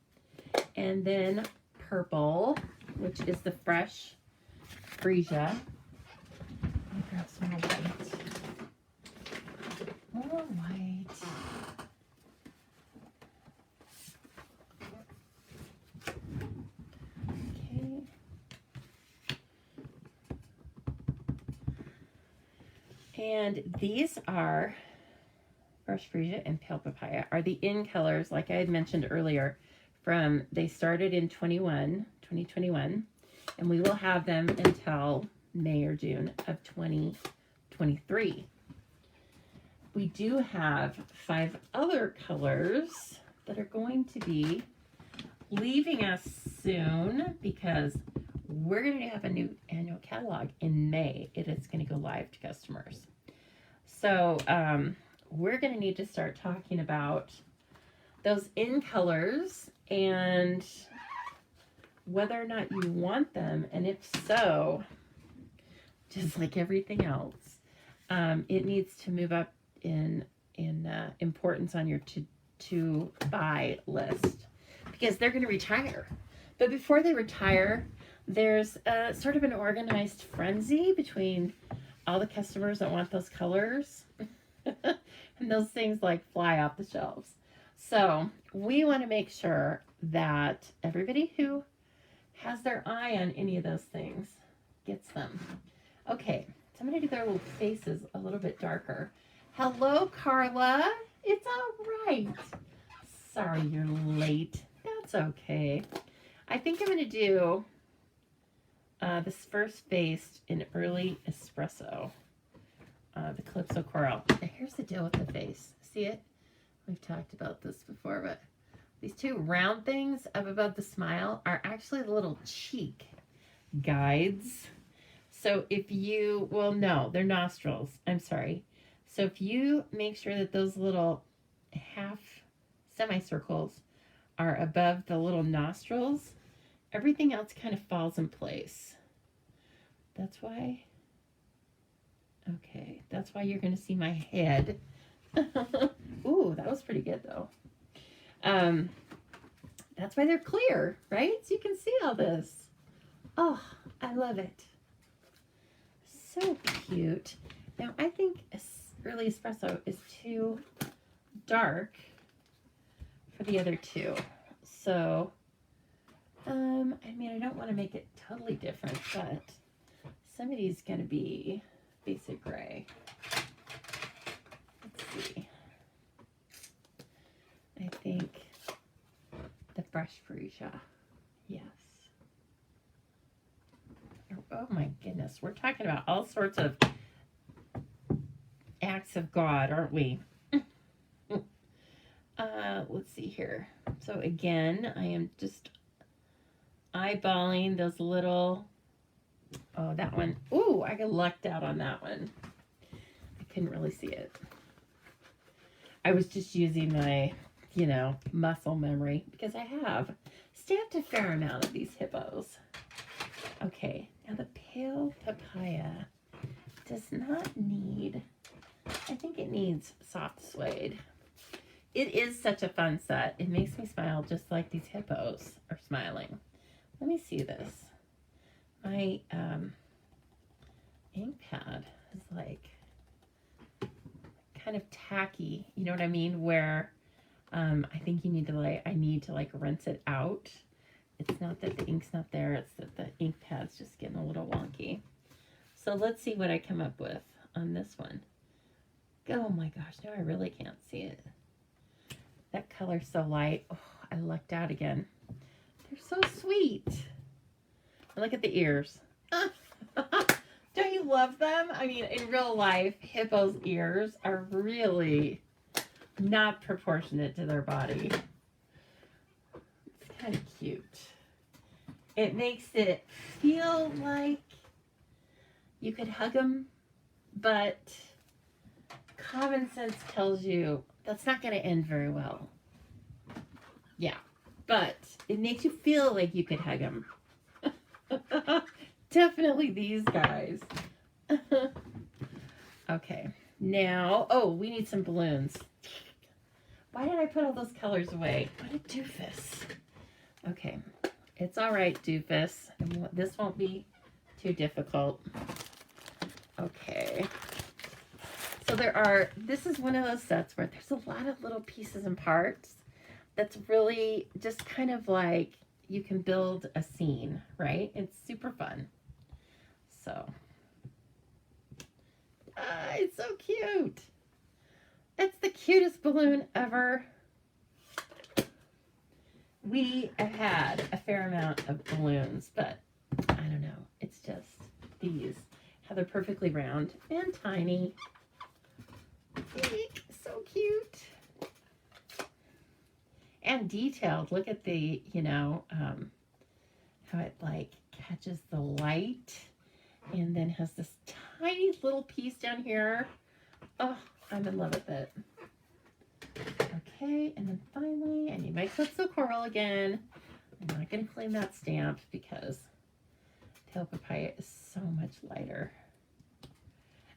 And then purple, which is the Fresh Freesia. Let me grab some more white. More white. Okay. And these are Fresh Freesia and Pale Papaya are the in colors, like I had mentioned earlier, they started in 2021, and we will have them until May or June of 2023. We do have 5 other colors that are going to be leaving us soon because we're going to have a new annual catalog in May. It is going to go live to customers. So we're going to need to start talking about those in colors and whether or not you want them, and if so, just like everything else, it needs to move up in importance on your to buy list because they're going to retire. But before they retire, there's sort of an organized frenzy between all the customers that want those colors and those things like fly off the shelves. So we want to make sure that everybody who has their eye on any of those things gets them. Okay, so I'm going to do their little faces a little bit darker. Hello, Carla. It's all right. Sorry you're late. That's okay. I think I'm going to do this first face in Early Espresso, the Calypso Coral. Now here's the deal with the face. See it? We've talked about this before, but these 2 round things up above the smile are actually the little cheek guides. So if you, well, no, they're nostrils. I'm sorry. So if you make sure that those little half semicircles are above the little nostrils, everything else kind of falls in place. That's why, okay, that's why you're going to see my head. Ooh, that was pretty good though. That's why they're clear, right? So you can see all this. Oh, I love it. So cute. Now, I think early espresso is too dark for the other two. So, I mean, I don't want to make it totally different, but somebody's going to be basic gray. Let's see. I think the fresh freesia. Yes. Oh my goodness. We're talking about all sorts of acts of God, aren't we? Let's see here. So again, I am just eyeballing those little, oh, that one. Ooh, I got lucked out on that one. I couldn't really see it. I was just using my, muscle memory because I have stamped a fair amount of these hippos. Okay, now the pale papaya does not need, I think it needs soft suede. It is such a fun set. It makes me smile just like these hippos are smiling. Let me see this. My ink pad is like kind of tacky. You know what I mean? Where I think you need to I need to rinse it out. It's not that the ink's not there. It's that the ink pad's just getting a little wonky. So let's see what I come up with on this one. Oh my gosh, now I really can't see it. That color's so light. Oh, I lucked out again. They're so sweet. And look at the ears. Don't you love them? I mean, in real life, hippos' ears are really not proportionate to their body. It's kind of cute. It makes it feel like you could hug them, but common sense tells you that's not going to end very well. Yeah, but it makes you feel like you could hug them. Definitely these guys. Okay, now, oh, we need some balloons. Why did I put all those colors away? What a doofus. Okay, it's all right, doofus. This won't be too difficult. Okay. So this is one of those sets where there's a lot of little pieces and parts that's really just kind of like you can build a scene, right? It's super fun. So, it's so cute. It's the cutest balloon ever. We have had a fair amount of balloons, but I don't know. It's just these. How they're perfectly round and tiny. So cute. And detailed. Look at the, how it catches the light and then has this tiny little piece down here. Oh, I'm in love with it. Okay, and then finally, I need my Calypso Coral again. I'm not going to claim that stamp because Tail Papaya is so much lighter.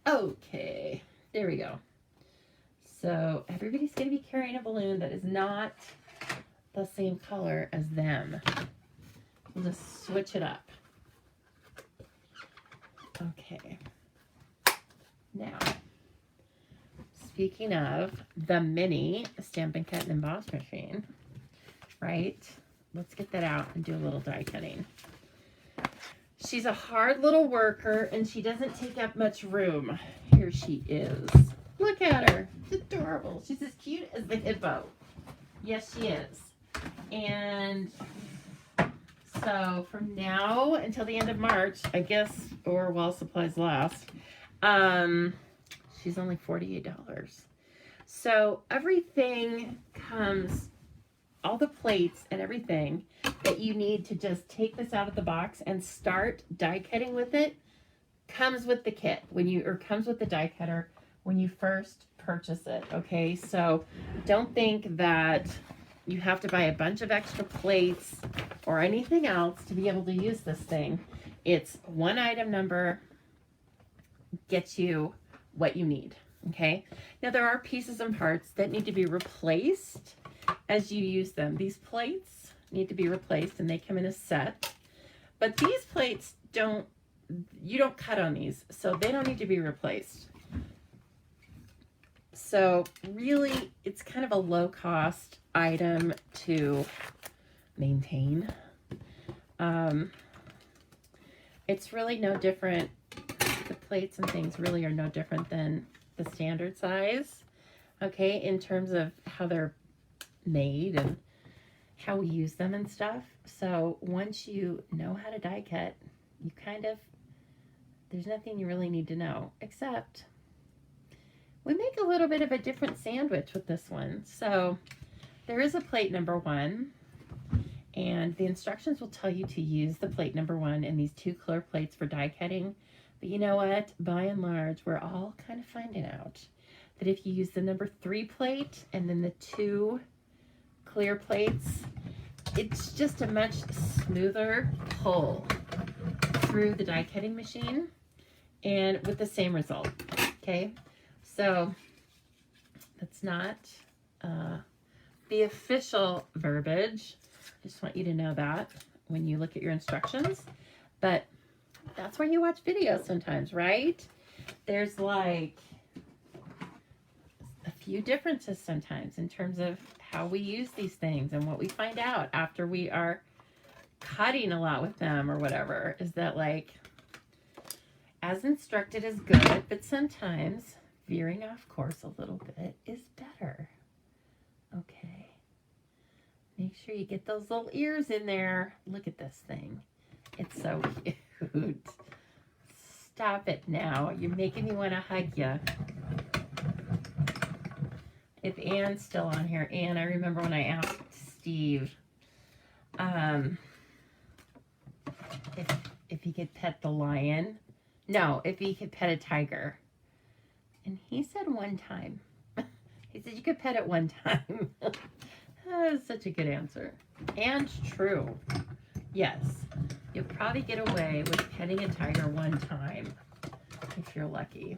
Okay, there we go. So everybody's going to be carrying a balloon that is not the same color as them. We'll just switch it up. Okay. Now, speaking of the mini Stampin' Cut and Emboss machine, right? Let's get that out and do a little die cutting. She's a hard little worker and she doesn't take up much room. Here she is. Look at her. She's adorable. She's as cute as the hippo. Yes, she is. And so from now until the end of March, I guess, or while supplies last, she's only $48. So everything comes, all the plates and everything that you need to just take this out of the box and start die cutting with it comes with the kit comes with the die cutter when you first purchase it. Okay, so don't think that you have to buy a bunch of extra plates or anything else to be able to use this thing. It's one item number gets you what you need. Okay, now there are pieces and parts that need to be replaced as you use them. These plates need to be replaced, and they come in a set. But these plates you don't cut on these, so they don't need to be replaced. So really, it's kind of a low-cost item to maintain. It's really no different. The plates and things really are no different than the standard size, okay, in terms of how they're made and how we use them and stuff. So once you know how to die cut, you there's nothing you really need to know, except we make a little bit of a different sandwich with this one. So there is a plate number 1, and the instructions will tell you to use the plate number 1 in these 2 clear plates for die cutting. But you know what? By and large, we're all kind of finding out that if you use the number 3 plate and then the 2 clear plates, it's just a much smoother pull through the die cutting machine, and with the same result, okay? So that's not the official verbiage. I just want you to know that when you look at your instructions, but that's where you watch videos sometimes, right? There's like a few differences sometimes in terms of how we use these things, and what we find out after we are cutting a lot with them or whatever is that, like, as instructed is good, but sometimes veering off course a little bit is better. Okay. Make sure you get those little ears in there. Look at this thing. It's so cute. Stop it now. You're making me want to hug you. If Anne's still on here, Anne, I remember when I asked Steve if he could pet the lion. No, if he could pet a tiger. And he said one time. He said you could pet it one time. That was such a good answer. And true. Yes. You'll probably get away with petting a tiger one time if you're lucky.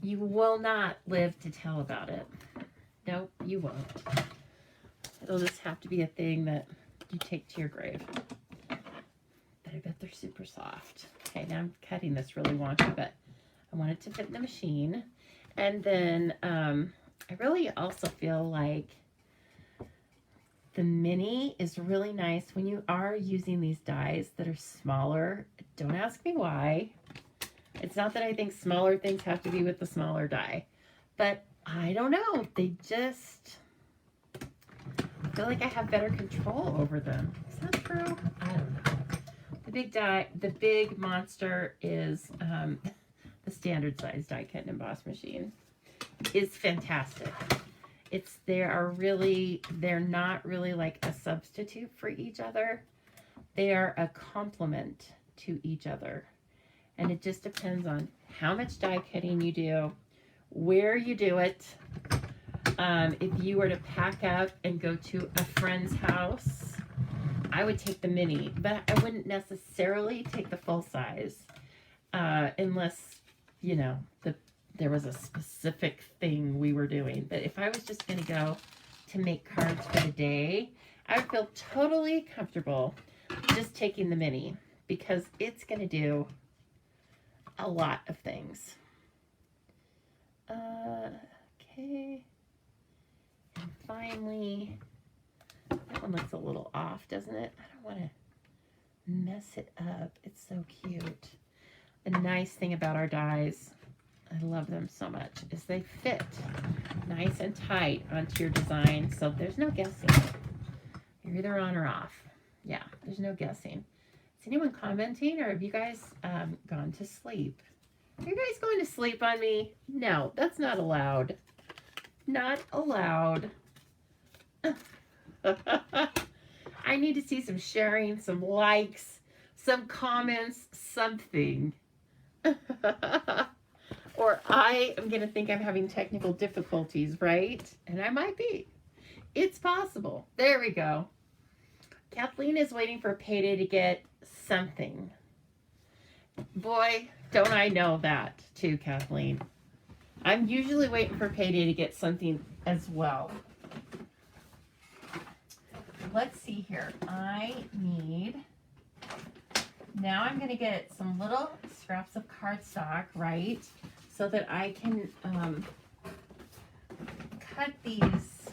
You will not live to tell about it. Nope, you won't. It'll just have to be a thing that you take to your grave. But I bet they're super soft. Okay, now I'm cutting this really wonky, but I want it to fit in the machine. And then I really also feel like the mini is really nice when you are using these dies that are smaller. Don't ask me why. It's not that I think smaller things have to be with the smaller die, but I don't know. They just feel like I have better control over them. Is that true? I don't know. The big die, the big monster is the standard size die cut and emboss machine. Is fantastic. They're not really like a substitute for each other. They are a complement to each other. And it just depends on how much die cutting you do, where you do it. If you were to pack up and go to a friend's house, I would take the mini, but I wouldn't necessarily take the full size unless, you know, there was a specific thing we were doing. But if I was just going to go to make cards for the day, I would feel totally comfortable just taking the mini because it's going to do a lot of things. Okay. And finally, that one looks a little off, doesn't it? I don't want to mess it up. It's so cute. The nice thing about our dies, I love them so much, is they fit nice and tight onto your design, so there's no guessing. You're either on or off. Yeah, there's no guessing. Is anyone commenting, or have you guys gone to sleep? Are you guys going to sleep on me? No, that's not allowed. Not allowed. I need to see some sharing, some likes, some comments, something. Or I am going to think I'm having technical difficulties, right? And I might be. It's possible. There we go. Kathleen is waiting for payday to get something. Boy, don't I know that too, Kathleen. I'm usually waiting for payday to get something as well. let's see here. Now I'm going to get some little scraps of cardstock, right? So that I can cut these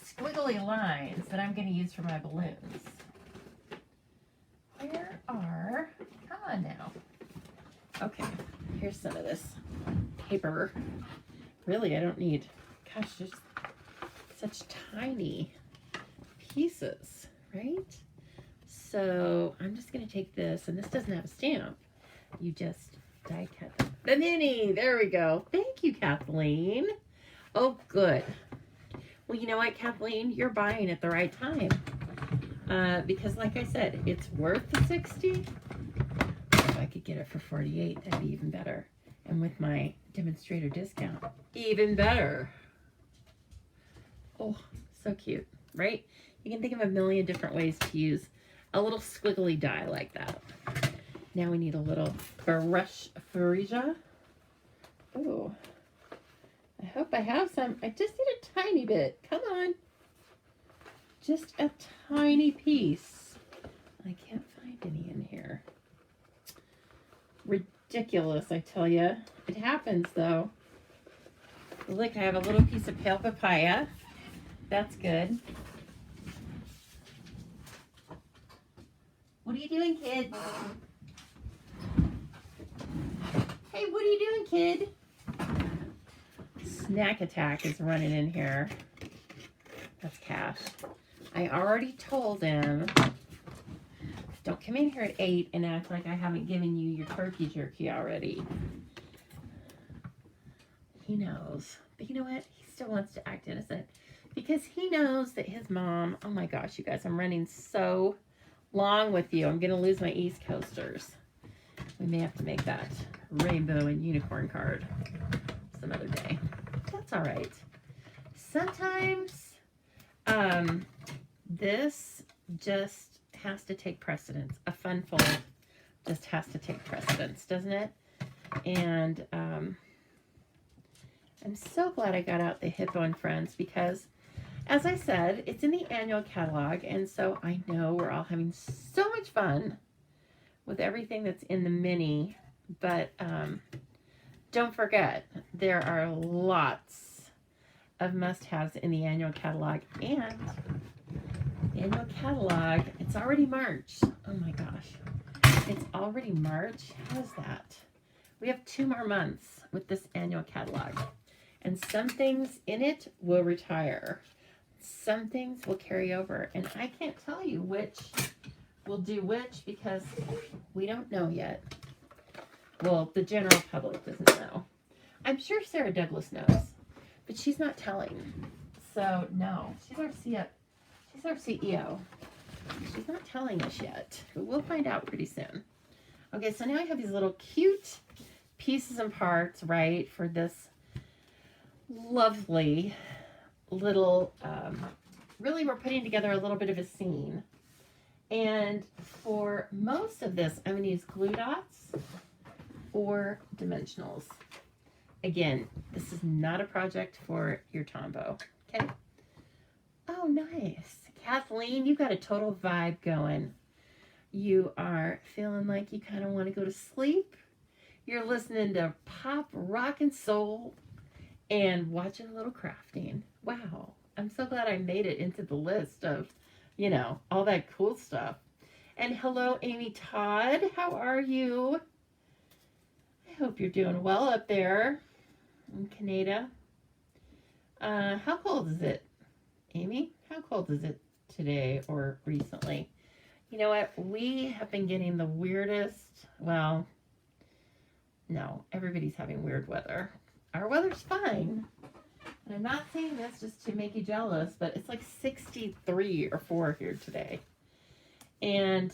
squiggly lines that I'm going to use for my balloons. Come on now. Okay, here's some of this paper. Really, I don't need, gosh, just such tiny pieces, right? So I'm just going to take this, and this doesn't have a stamp. You just die cut the mini. There we go. Thank you, Kathleen. Oh, good. Well, you know what, Kathleen? You're buying at the right time. Because like I said, it's worth the 60. If I could get it for 48, that'd be even better. And with my demonstrator discount, even better. Oh, so cute, right? You can think of a million different ways to use a little squiggly die like that. Now we need a little brush freesia. Oh, I hope I have some. I just need a tiny bit. Come on. Just a tiny piece. I can't find any in here. Ridiculous, I tell you. It happens, though. Look, I have a little piece of pale papaya. That's good. What are you doing, kid? Hey, what are you doing, kid? Snack attack is running in here. That's Cash. I already told him, don't come in here at 8 and act like I haven't given you your turkey jerky already. He knows. But you know what? He still wants to act innocent because he knows that his mom, oh my gosh, you guys, I'm running so long with you. I'm going to lose my East Coasters. We may have to make that rainbow and unicorn card some other day. That's all right. Sometimes this just has to take precedence. A fun fold just has to take precedence, doesn't it? And I'm so glad I got out the Hippo and Friends because, as I said, it's in the annual catalog, and so I know we're all having so much fun with everything that's in the mini, but don't forget, there are lots of must-haves in the annual catalog, and the annual catalog, it's already March. Oh my gosh. It's already March? How is that? We have 2 more months with this annual catalog, and some things in it will retire. Some things will carry over, and I can't tell you which will do which because we don't know yet. Well, the general public doesn't know. I'm sure Sarah Douglas knows, but she's not telling. So no, she's our CEO. She's not telling us yet, but we'll find out pretty soon. Okay, so now I have these little cute pieces and parts, right, for this lovely little, really we're putting together a little bit of a scene. And for most of this, I'm going to use glue dots or dimensionals. Again, this is not a project for your Tombow, okay? Oh, nice. Kathleen, you've got a total vibe going. You are feeling like you kind of want to go to sleep. You're listening to pop, rock, and soul and watching a little crafting. Wow. I'm so glad I made it into the list of, you know, all that cool stuff. And hello, Amy Todd. How are you? I hope you're doing well up there in Canada. How cold is it, Amy? How cold is it today or recently? You know what? We have been getting the weirdest, well, no, everybody's having weird weather. Our weather's fine. And I'm not saying this just to make you jealous, but it's like 63 or 4 here today. And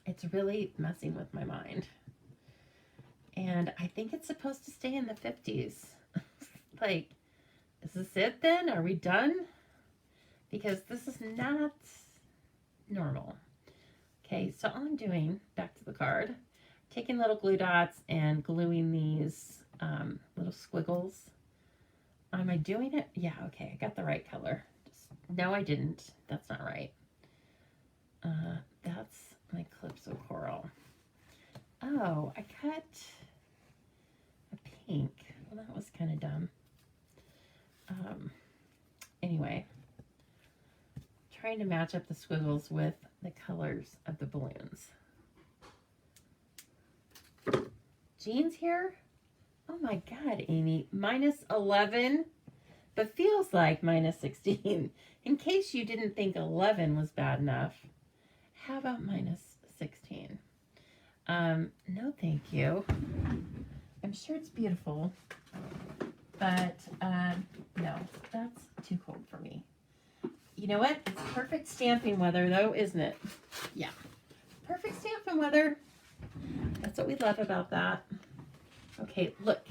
it's really messing with my mind. And I think it's supposed to stay in the 50s. Like, is this it then? Are we done? Because this is not normal. Okay, so all I'm doing, back to the card, taking little glue dots and gluing these little squiggles Am I doing it? Yeah, okay, I got the right color. No, I didn't. That's not right. That's my Calypso Coral. Oh, I cut a pink. Well, that was kind of dumb. Anyway, trying to match up the squiggles with the colors of the balloons. Jean's here? Oh my God, Amy. Minus 11, but feels like minus 16. In case you didn't think 11 was bad enough, how about minus 16? No, thank you. I'm sure it's beautiful, but no, that's too cold for me. You know what? It's perfect stamping weather, though, isn't it? Yeah. Perfect stamping weather. That's what we love about that. Okay, look.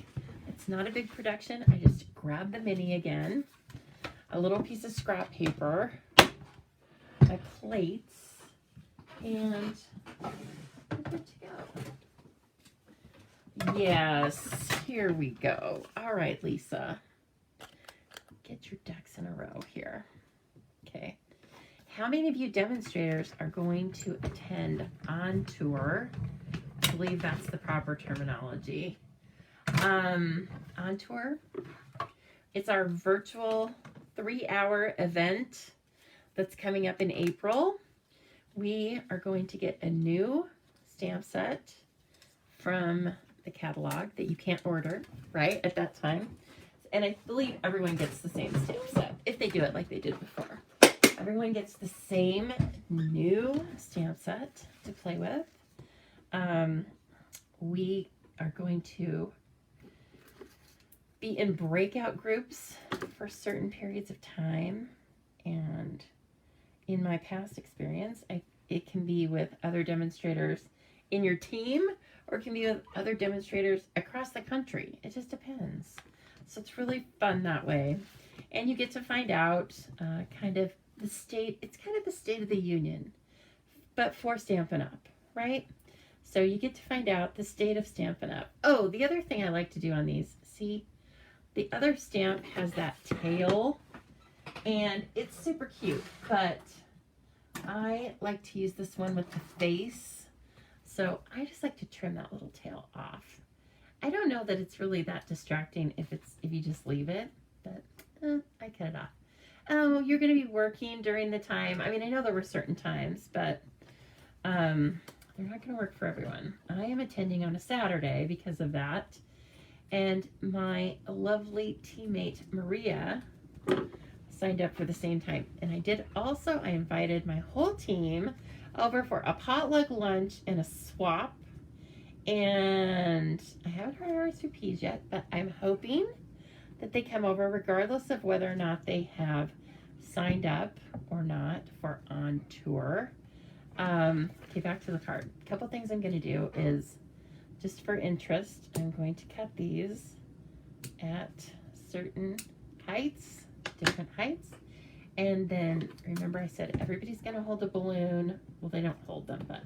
It's not a big production. I just grabbed the mini again. A little piece of scrap paper. My plates. And we're good to go. Yes, here we go. All right, Lisa. Get your ducks in a row here. Okay. How many of you demonstrators are going to attend on tour? I believe that's the proper terminology. On tour. It's our virtual 3-hour event that's coming up in April. We are going to get a new stamp set from the catalog that you can't order, right, at that time. And I believe everyone gets the same stamp set, if they do it like they did before. Everyone gets the same new stamp set to play with. We are going to be in breakout groups for certain periods of time. And in my past experience, it can be with other demonstrators in your team, or it can be with other demonstrators across the country. It just depends. So it's really fun that way. And you get to find out kind of the state, it's kind of the State of the Union, but for Stampin' Up, right? So you get to find out the state of Stampin' Up. Oh, the other thing I like to do on these, see, the other stamp has that tail, and it's super cute, but I like to use this one with the face. So I just like to trim that little tail off. I don't know that it's really that distracting if you just leave it, but I cut it off. Oh, you're going to be working during the time. I mean, I know there were certain times, but they're not going to work for everyone. I am attending on a Saturday because of that. And my lovely teammate, Maria, signed up for the same time. And I invited my whole team over for a potluck lunch and a swap. And I haven't heard RSVPs yet, but I'm hoping that they come over regardless of whether or not they have signed up or not for on tour. Okay, back to the card. A couple things I'm going to do is, just for interest, I'm going to cut these at certain heights, different heights. And then, remember I said everybody's going to hold a balloon. Well, they don't hold them, but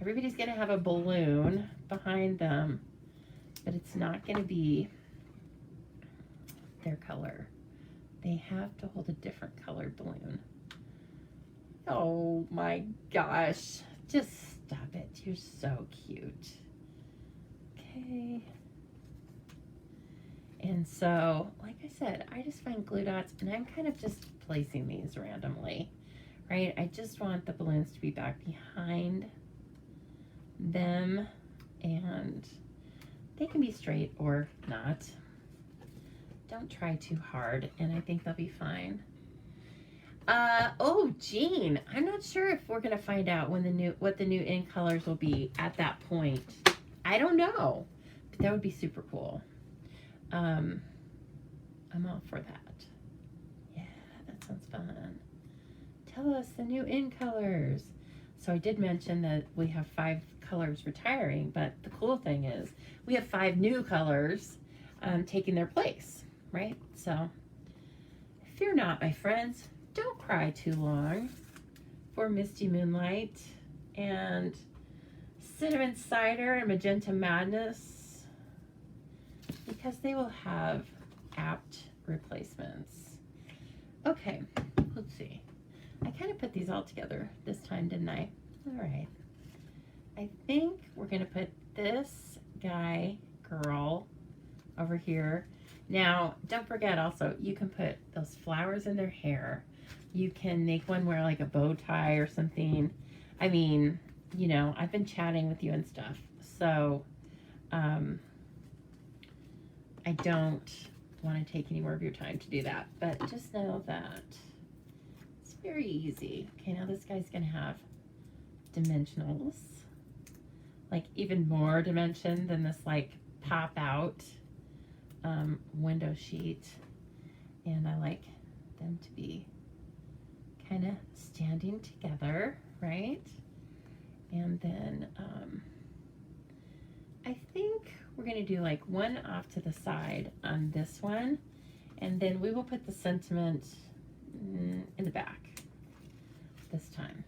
everybody's going to have a balloon behind them, but it's not going to be their color. They have to hold a different colored balloon. Oh my gosh. Just stop it. You're so cute. Okay. And so, like I said, I just find glue dots, and I'm kind of just placing these randomly, right? I just want the balloons to be back behind them, and they can be straight or not. Don't try too hard, and I think they'll be fine. Oh, Jean, I'm not sure if we're gonna find out when what the new in colors will be at that point. I don't know, but that would be super cool. I'm all for that. Yeah, that sounds fun. Tell us the new in colors. So I did mention that we have 5 colors retiring, but the cool thing is we have 5 new colors taking their place, right? So fear not, my friends. Don't cry too long for Misty Moonlight and Cinnamon Cider and Magenta Madness, because they will have apt replacements. Okay, let's see. I kind of put these all together this time, didn't I? All right. I think we're going to put this guy, girl, over here. Now, don't forget also, you can put those flowers in their hair. You can make one wear like a bow tie or something. I mean, you know, I've been chatting with you and stuff. So, I don't want to take any more of your time to do that. But just know that it's very easy. Okay, now this guy's going to have dimensionals. Like even more dimension than this like pop out window sheet. And I like them to be kind of standing together, right? And then I think we're going to do like one off to the side on this one, and then we will put the sentiment in the back this time.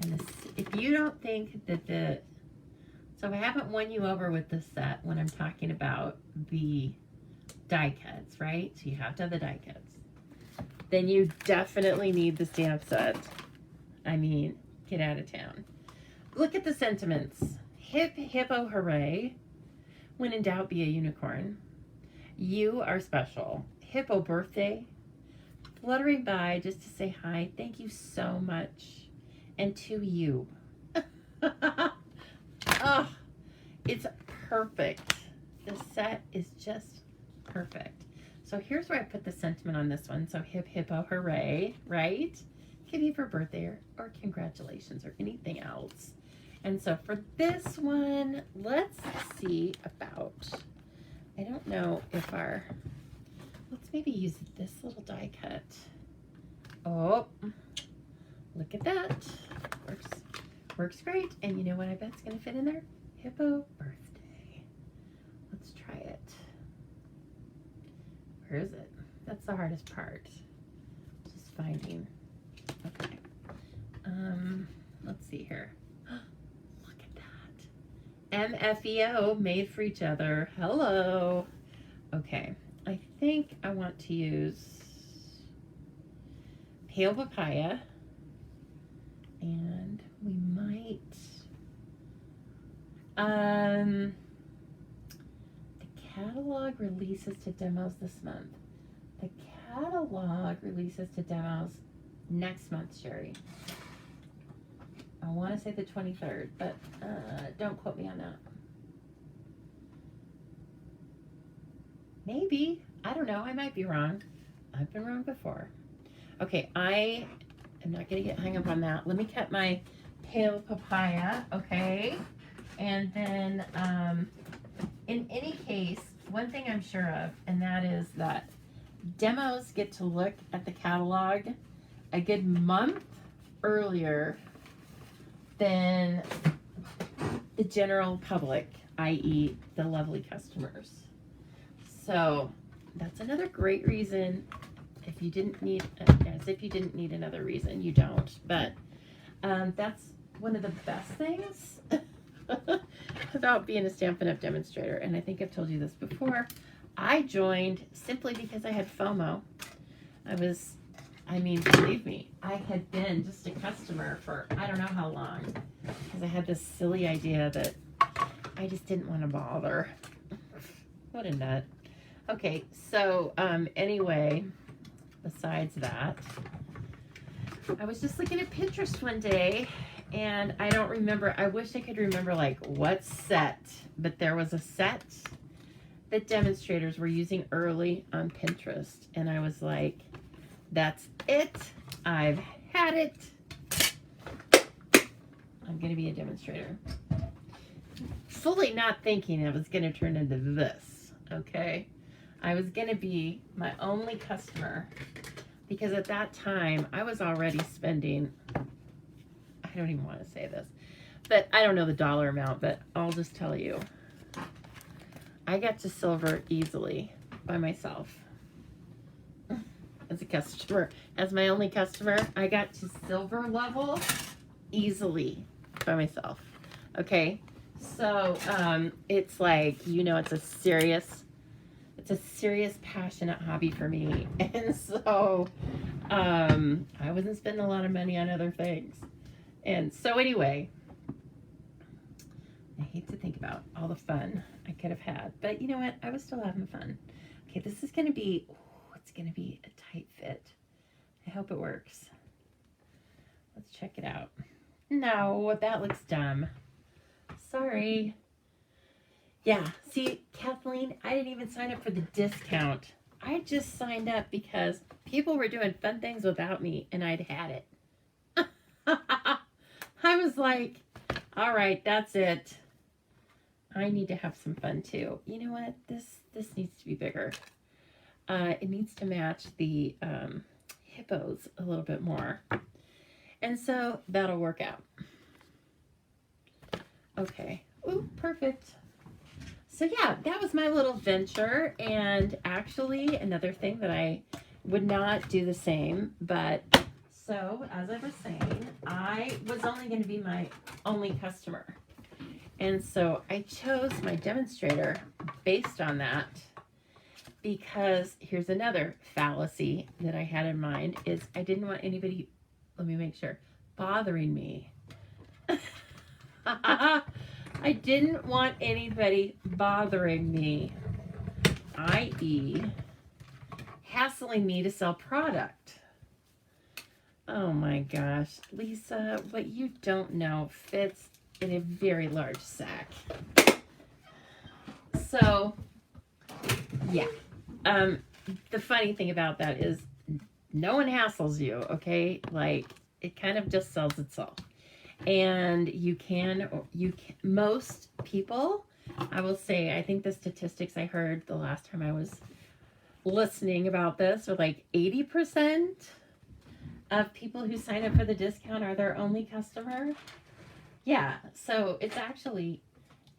And this, if you don't think that so I haven't won you over with this set when I'm talking about the die cuts, right? So you have to have the die cuts. Then you definitely need the stamp set. I mean, get out of town. Look at the sentiments. Hip, hippo, hooray. When in doubt, be a unicorn. You are special. Hippo birthday. Fluttering by just to say hi. Thank you so much. And to you. Oh, it's perfect. The set is just perfect. So here's where I put the sentiment on this one. So hip, hippo, hooray, right? Could be for birthday or congratulations or anything else. And so for this one, let's see about, I don't know if let's maybe use this little die cut. Oh, look at that. Works great. And you know what I bet's going to fit in there? Hippo birthday. Let's try it. Where is it? That's the hardest part. Just finding. Okay. Let's see here. Look at that. MFEO, made for each other. Hello. Okay. I think I want to use pale papaya. And we might, the catalog releases to demos this month. The catalog releases to demos next month, Sherry. I want to say the 23rd, but don't quote me on that. Maybe. I don't know. I might be wrong. I've been wrong before. Okay, I'm not going to get hung up on that. Let me cut my pale papaya, okay? And then, in any case, one thing I'm sure of, and that is that demos get to look at the catalog a good month earlier than the general public, i.e. the lovely customers. So that's another great reason. If you didn't need, as if you didn't need another reason, you don't. But that's one of the best things about being a Stampin' Up! Demonstrator. And I think I've told you this before. I joined simply because I had FOMO. I mean, believe me, I had been just a customer for I don't know how long. Because I had this silly idea that I just didn't want to bother. What a nut. Okay, so anyway, besides that, I was just looking at Pinterest one day, and I don't remember, I wish I could remember like what set, but there was a set that demonstrators were using early on Pinterest, and I was like, that's it, I've had it, I'm going to be a demonstrator. Fully not thinking it was going to turn into this, okay? I was going to be my only customer because at that time I was already spending, I don't even want to say this, but I don't know the dollar amount, but I'll just tell you. I got to silver easily by myself as a customer. As my only customer, I got to silver level easily by myself. Okay, so it's like, you know, it's a serious It's a serious, passionate hobby for me. And so I wasn't spending a lot of money on other things. And so anyway, I hate to think about all the fun I could have had. But you know what? I was still having fun. Okay, this is going to be, it's going to be a tight fit. I hope it works. Let's check it out. No, that looks dumb. Sorry. Yeah, see, Kathleen, I didn't even sign up for the discount. I just signed up because people were doing fun things without me, and I'd had it. I was like, all right, that's it. I need to have some fun too. You know what? This needs to be bigger. It needs to match the hippos a little bit more. And so that'll work out. Okay. Ooh, perfect. So yeah, that was my little venture. And actually another thing that I would not do the same, but so as I was saying, I was only going to be my only customer. And so I chose my demonstrator based on that, because here's another fallacy that I had in mind is I didn't want anybody, let me make sure, bothering me. I didn't want anybody bothering me, i.e. hassling me to sell product. Oh my gosh, Lisa, what you don't know fits in a very large sack. So, yeah. The funny thing about that is no one hassles you, okay? Like, it kind of just sells itself. And most people, I will say, I think the statistics I heard the last time I was listening about this are like 80% of people who sign up for the discount are their only customer. Yeah, so it's actually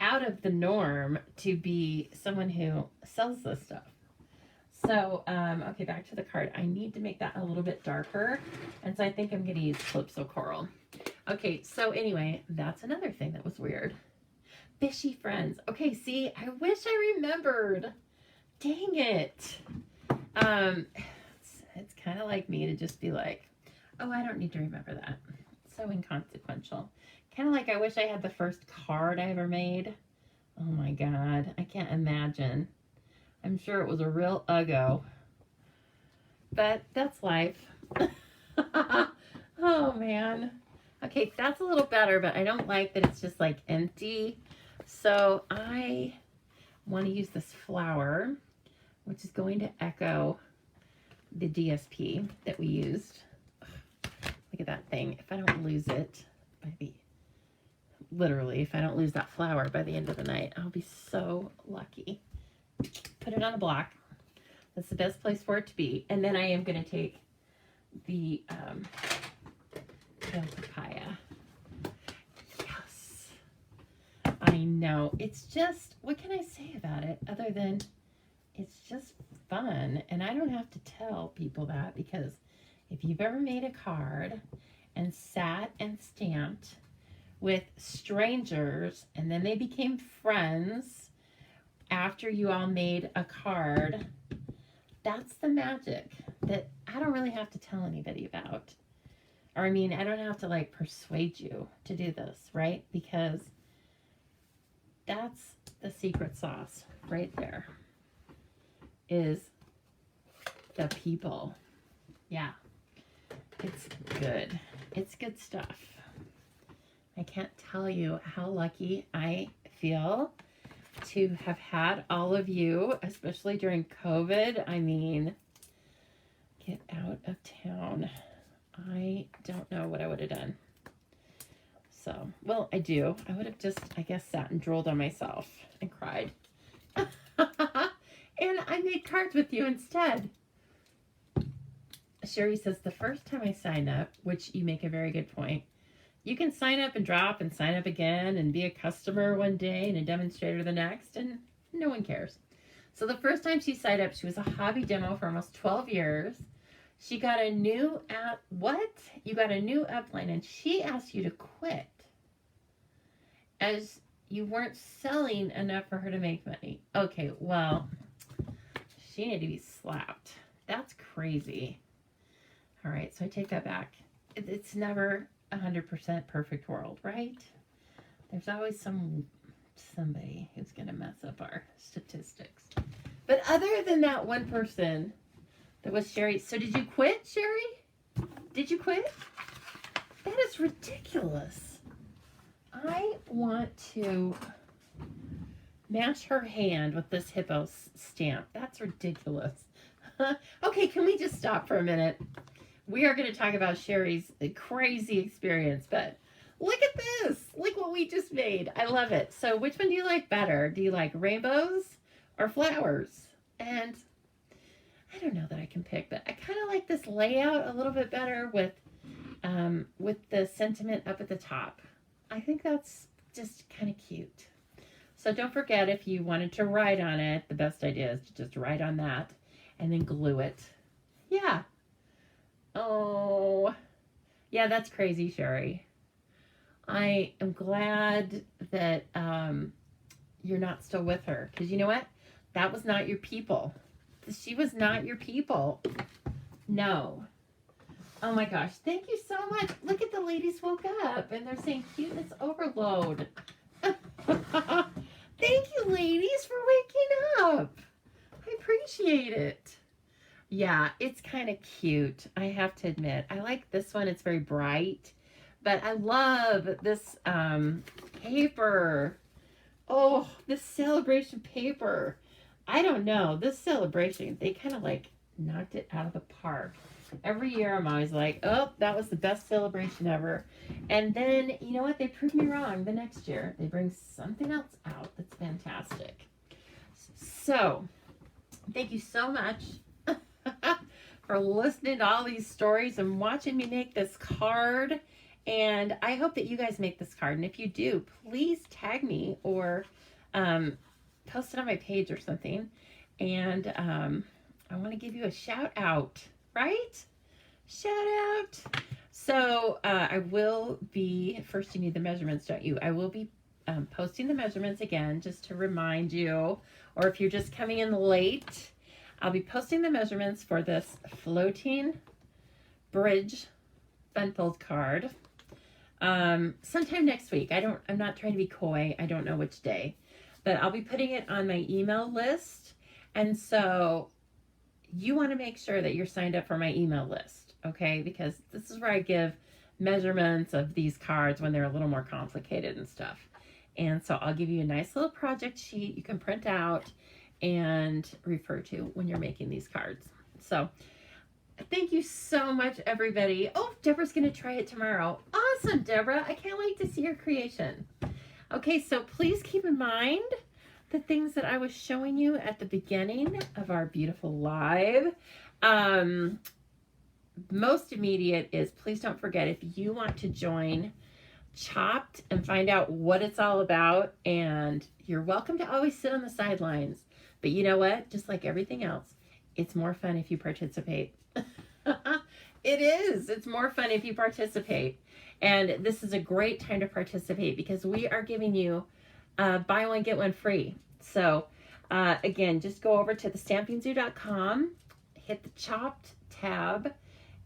out of the norm to be someone who sells this stuff. So, okay, back to the card. I need to make that a little bit darker. And so I think I'm going to use Calypso Coral. Okay, so anyway, that's another thing that was weird. Fishy friends. Okay, see, I wish I remembered. Dang it. It's kind of like me to just be like, oh, I don't need to remember that. So inconsequential. Kind of like I wish I had the first card I ever made. Oh my God, I can't imagine. I'm sure it was a real uggo. But that's life. Oh man. Okay, that's a little better, but I don't like that it's just like empty. So I want to use this flower, which is going to echo the DSP that we used. Look at that thing. If I don't lose it literally, if I don't lose that flower by the end of the night, I'll be so lucky. Put it on a block. That's the best place for it to be. And then I am going to take the pale papaya. Yes. I know. It's just, what can I say about it other than it's just fun. And I don't have to tell people that, because if you've ever made a card and sat and stamped with strangers and then they became friends after you all made a card, that's the magic that I don't really have to tell anybody about. Or I mean, I don't have to like persuade you to do this, right? Because that's the secret sauce right there, is the people. Yeah, it's good. It's good stuff. I can't tell you how lucky I feel to have had all of you, especially during COVID. I mean, get out of town. I don't know what I would have done. So, well, I do. I would have just, I guess, sat and drooled on myself and cried. And I made cards with you instead. Sherry says, the first time I signed up, which you make a very good point, you can sign up and drop and sign up again and be a customer one day and a demonstrator the next, and no one cares. So the first time she signed up, she was a hobby demo for almost 12 years. She got a new app. What? You got a new upline, and she asked you to quit as you weren't selling enough for her to make money. Okay, well, She needed to be slapped. That's crazy. All right, so I take that back. It's never 100% perfect world, right? There's always somebody who's going to mess up our statistics. But other than that one person that was Sherry. So did you quit, Sherry? Did you quit? That is ridiculous. I want to mash her hand with this Hippo stamp. That's ridiculous. Okay, can we just stop for a minute? We are going to talk about Sherry's crazy experience, but look at this. Look what we just made. I love it. So which one do you like better? Do you like rainbows or flowers? And I don't know that I can pick, but I kind of like this layout a little bit better with the sentiment up at the top. I think that's just kind of cute. So don't forget, if you wanted to write on it, the best idea is to just write on that and then glue it. Yeah. Oh, yeah, that's crazy, Sherry. I am glad that you're not still with her, because you know what? That was not your people. She was not your people. No. Oh my gosh, thank you so much. Look at the ladies woke up and they're saying cuteness overload. Thank you, ladies, for waking up. I appreciate it. Yeah, it's kind of cute, I have to admit. I like this one. It's very bright. But I love this paper. Oh, this celebration paper. I don't know. This celebration, they kind of like knocked it out of the park. Every year I'm always like, oh, that was the best celebration ever. And then, you know what? They proved me wrong the next year. They bring something else out that's fantastic. So, thank you so much for listening to all these stories and watching me make this card. And I hope that you guys make this card. And if you do, please tag me or post it on my page or something. And I want to give you a shout out, right? Shout out. So I will be, first you need the measurements, don't you? I will be posting the measurements again just to remind you, or if you're just coming in late, I'll be posting the measurements for this floating bridge unfold card sometime next week. I'm not trying to be coy. I don't know which day, but I'll be putting it on my email list. And so you want to make sure that you're signed up for my email list, okay? Because this is where I give measurements of these cards when they're a little more complicated and stuff. And so I'll give you a nice little project sheet you can print out and refer to when you're making these cards. So thank you so much, everybody. Oh, Deborah's going to try it tomorrow. Awesome, Deborah. I can't wait to see your creation. Okay, so please keep in mind the things that I was showing you at the beginning of our beautiful live. Most immediate is, please don't forget, if you want to join Chopped and find out what it's all about, and you're welcome to always sit on the sidelines. But you know what? Just like everything else, it's more fun if you participate. It is. It's more fun if you participate. And this is a great time to participate because we are giving you buy one, get one free. So again, just go over to thestampingzoo.com, hit the Chopped tab,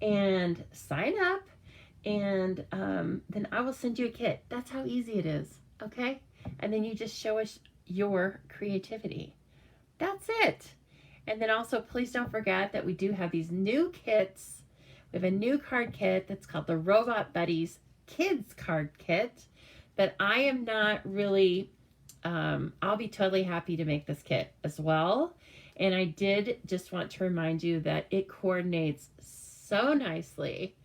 and sign up. And then I will send you a kit. That's how easy it is. Okay? And then you just show us your creativity. That's it. And then also, please don't forget that we do have these new kits. We have a new card kit that's called the Robot Buddies Kids Card Kit. But I am not really, I'll be totally happy to make this kit as well. And I did just want to remind you that it coordinates so nicely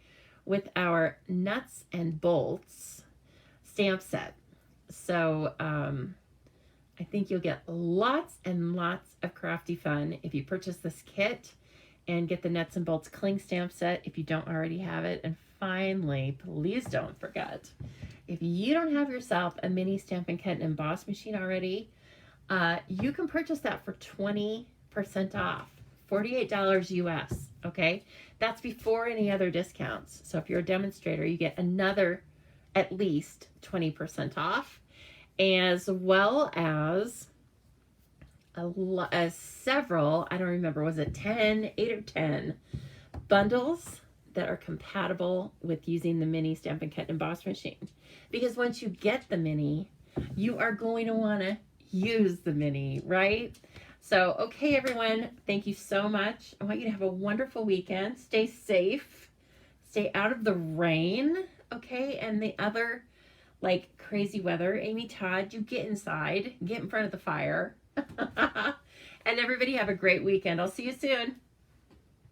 with our nuts and bolts stamp set. So I think you'll get lots and lots of crafty fun if you purchase this kit and get the nuts and bolts cling stamp set if you don't already have it. And finally, please don't forget, if you don't have yourself a mini Stampin' Cut and emboss machine already, you can purchase that for 20% off, $48 US, okay? That's before any other discounts. So if you're a demonstrator, you get another at least 20% off, as well as several, I don't remember, was it 10, 8 or 10 bundles that are compatible with using the mini Stampin' Cut and Emboss machine. Because once you get the mini, you are going to want to use the mini, right? So, okay, everyone, thank you so much. I want you to have a wonderful weekend. Stay safe. Stay out of the rain, okay? And the other, like, crazy weather. Amy Todd, you get inside. Get in front of the fire. And everybody have a great weekend. I'll see you soon.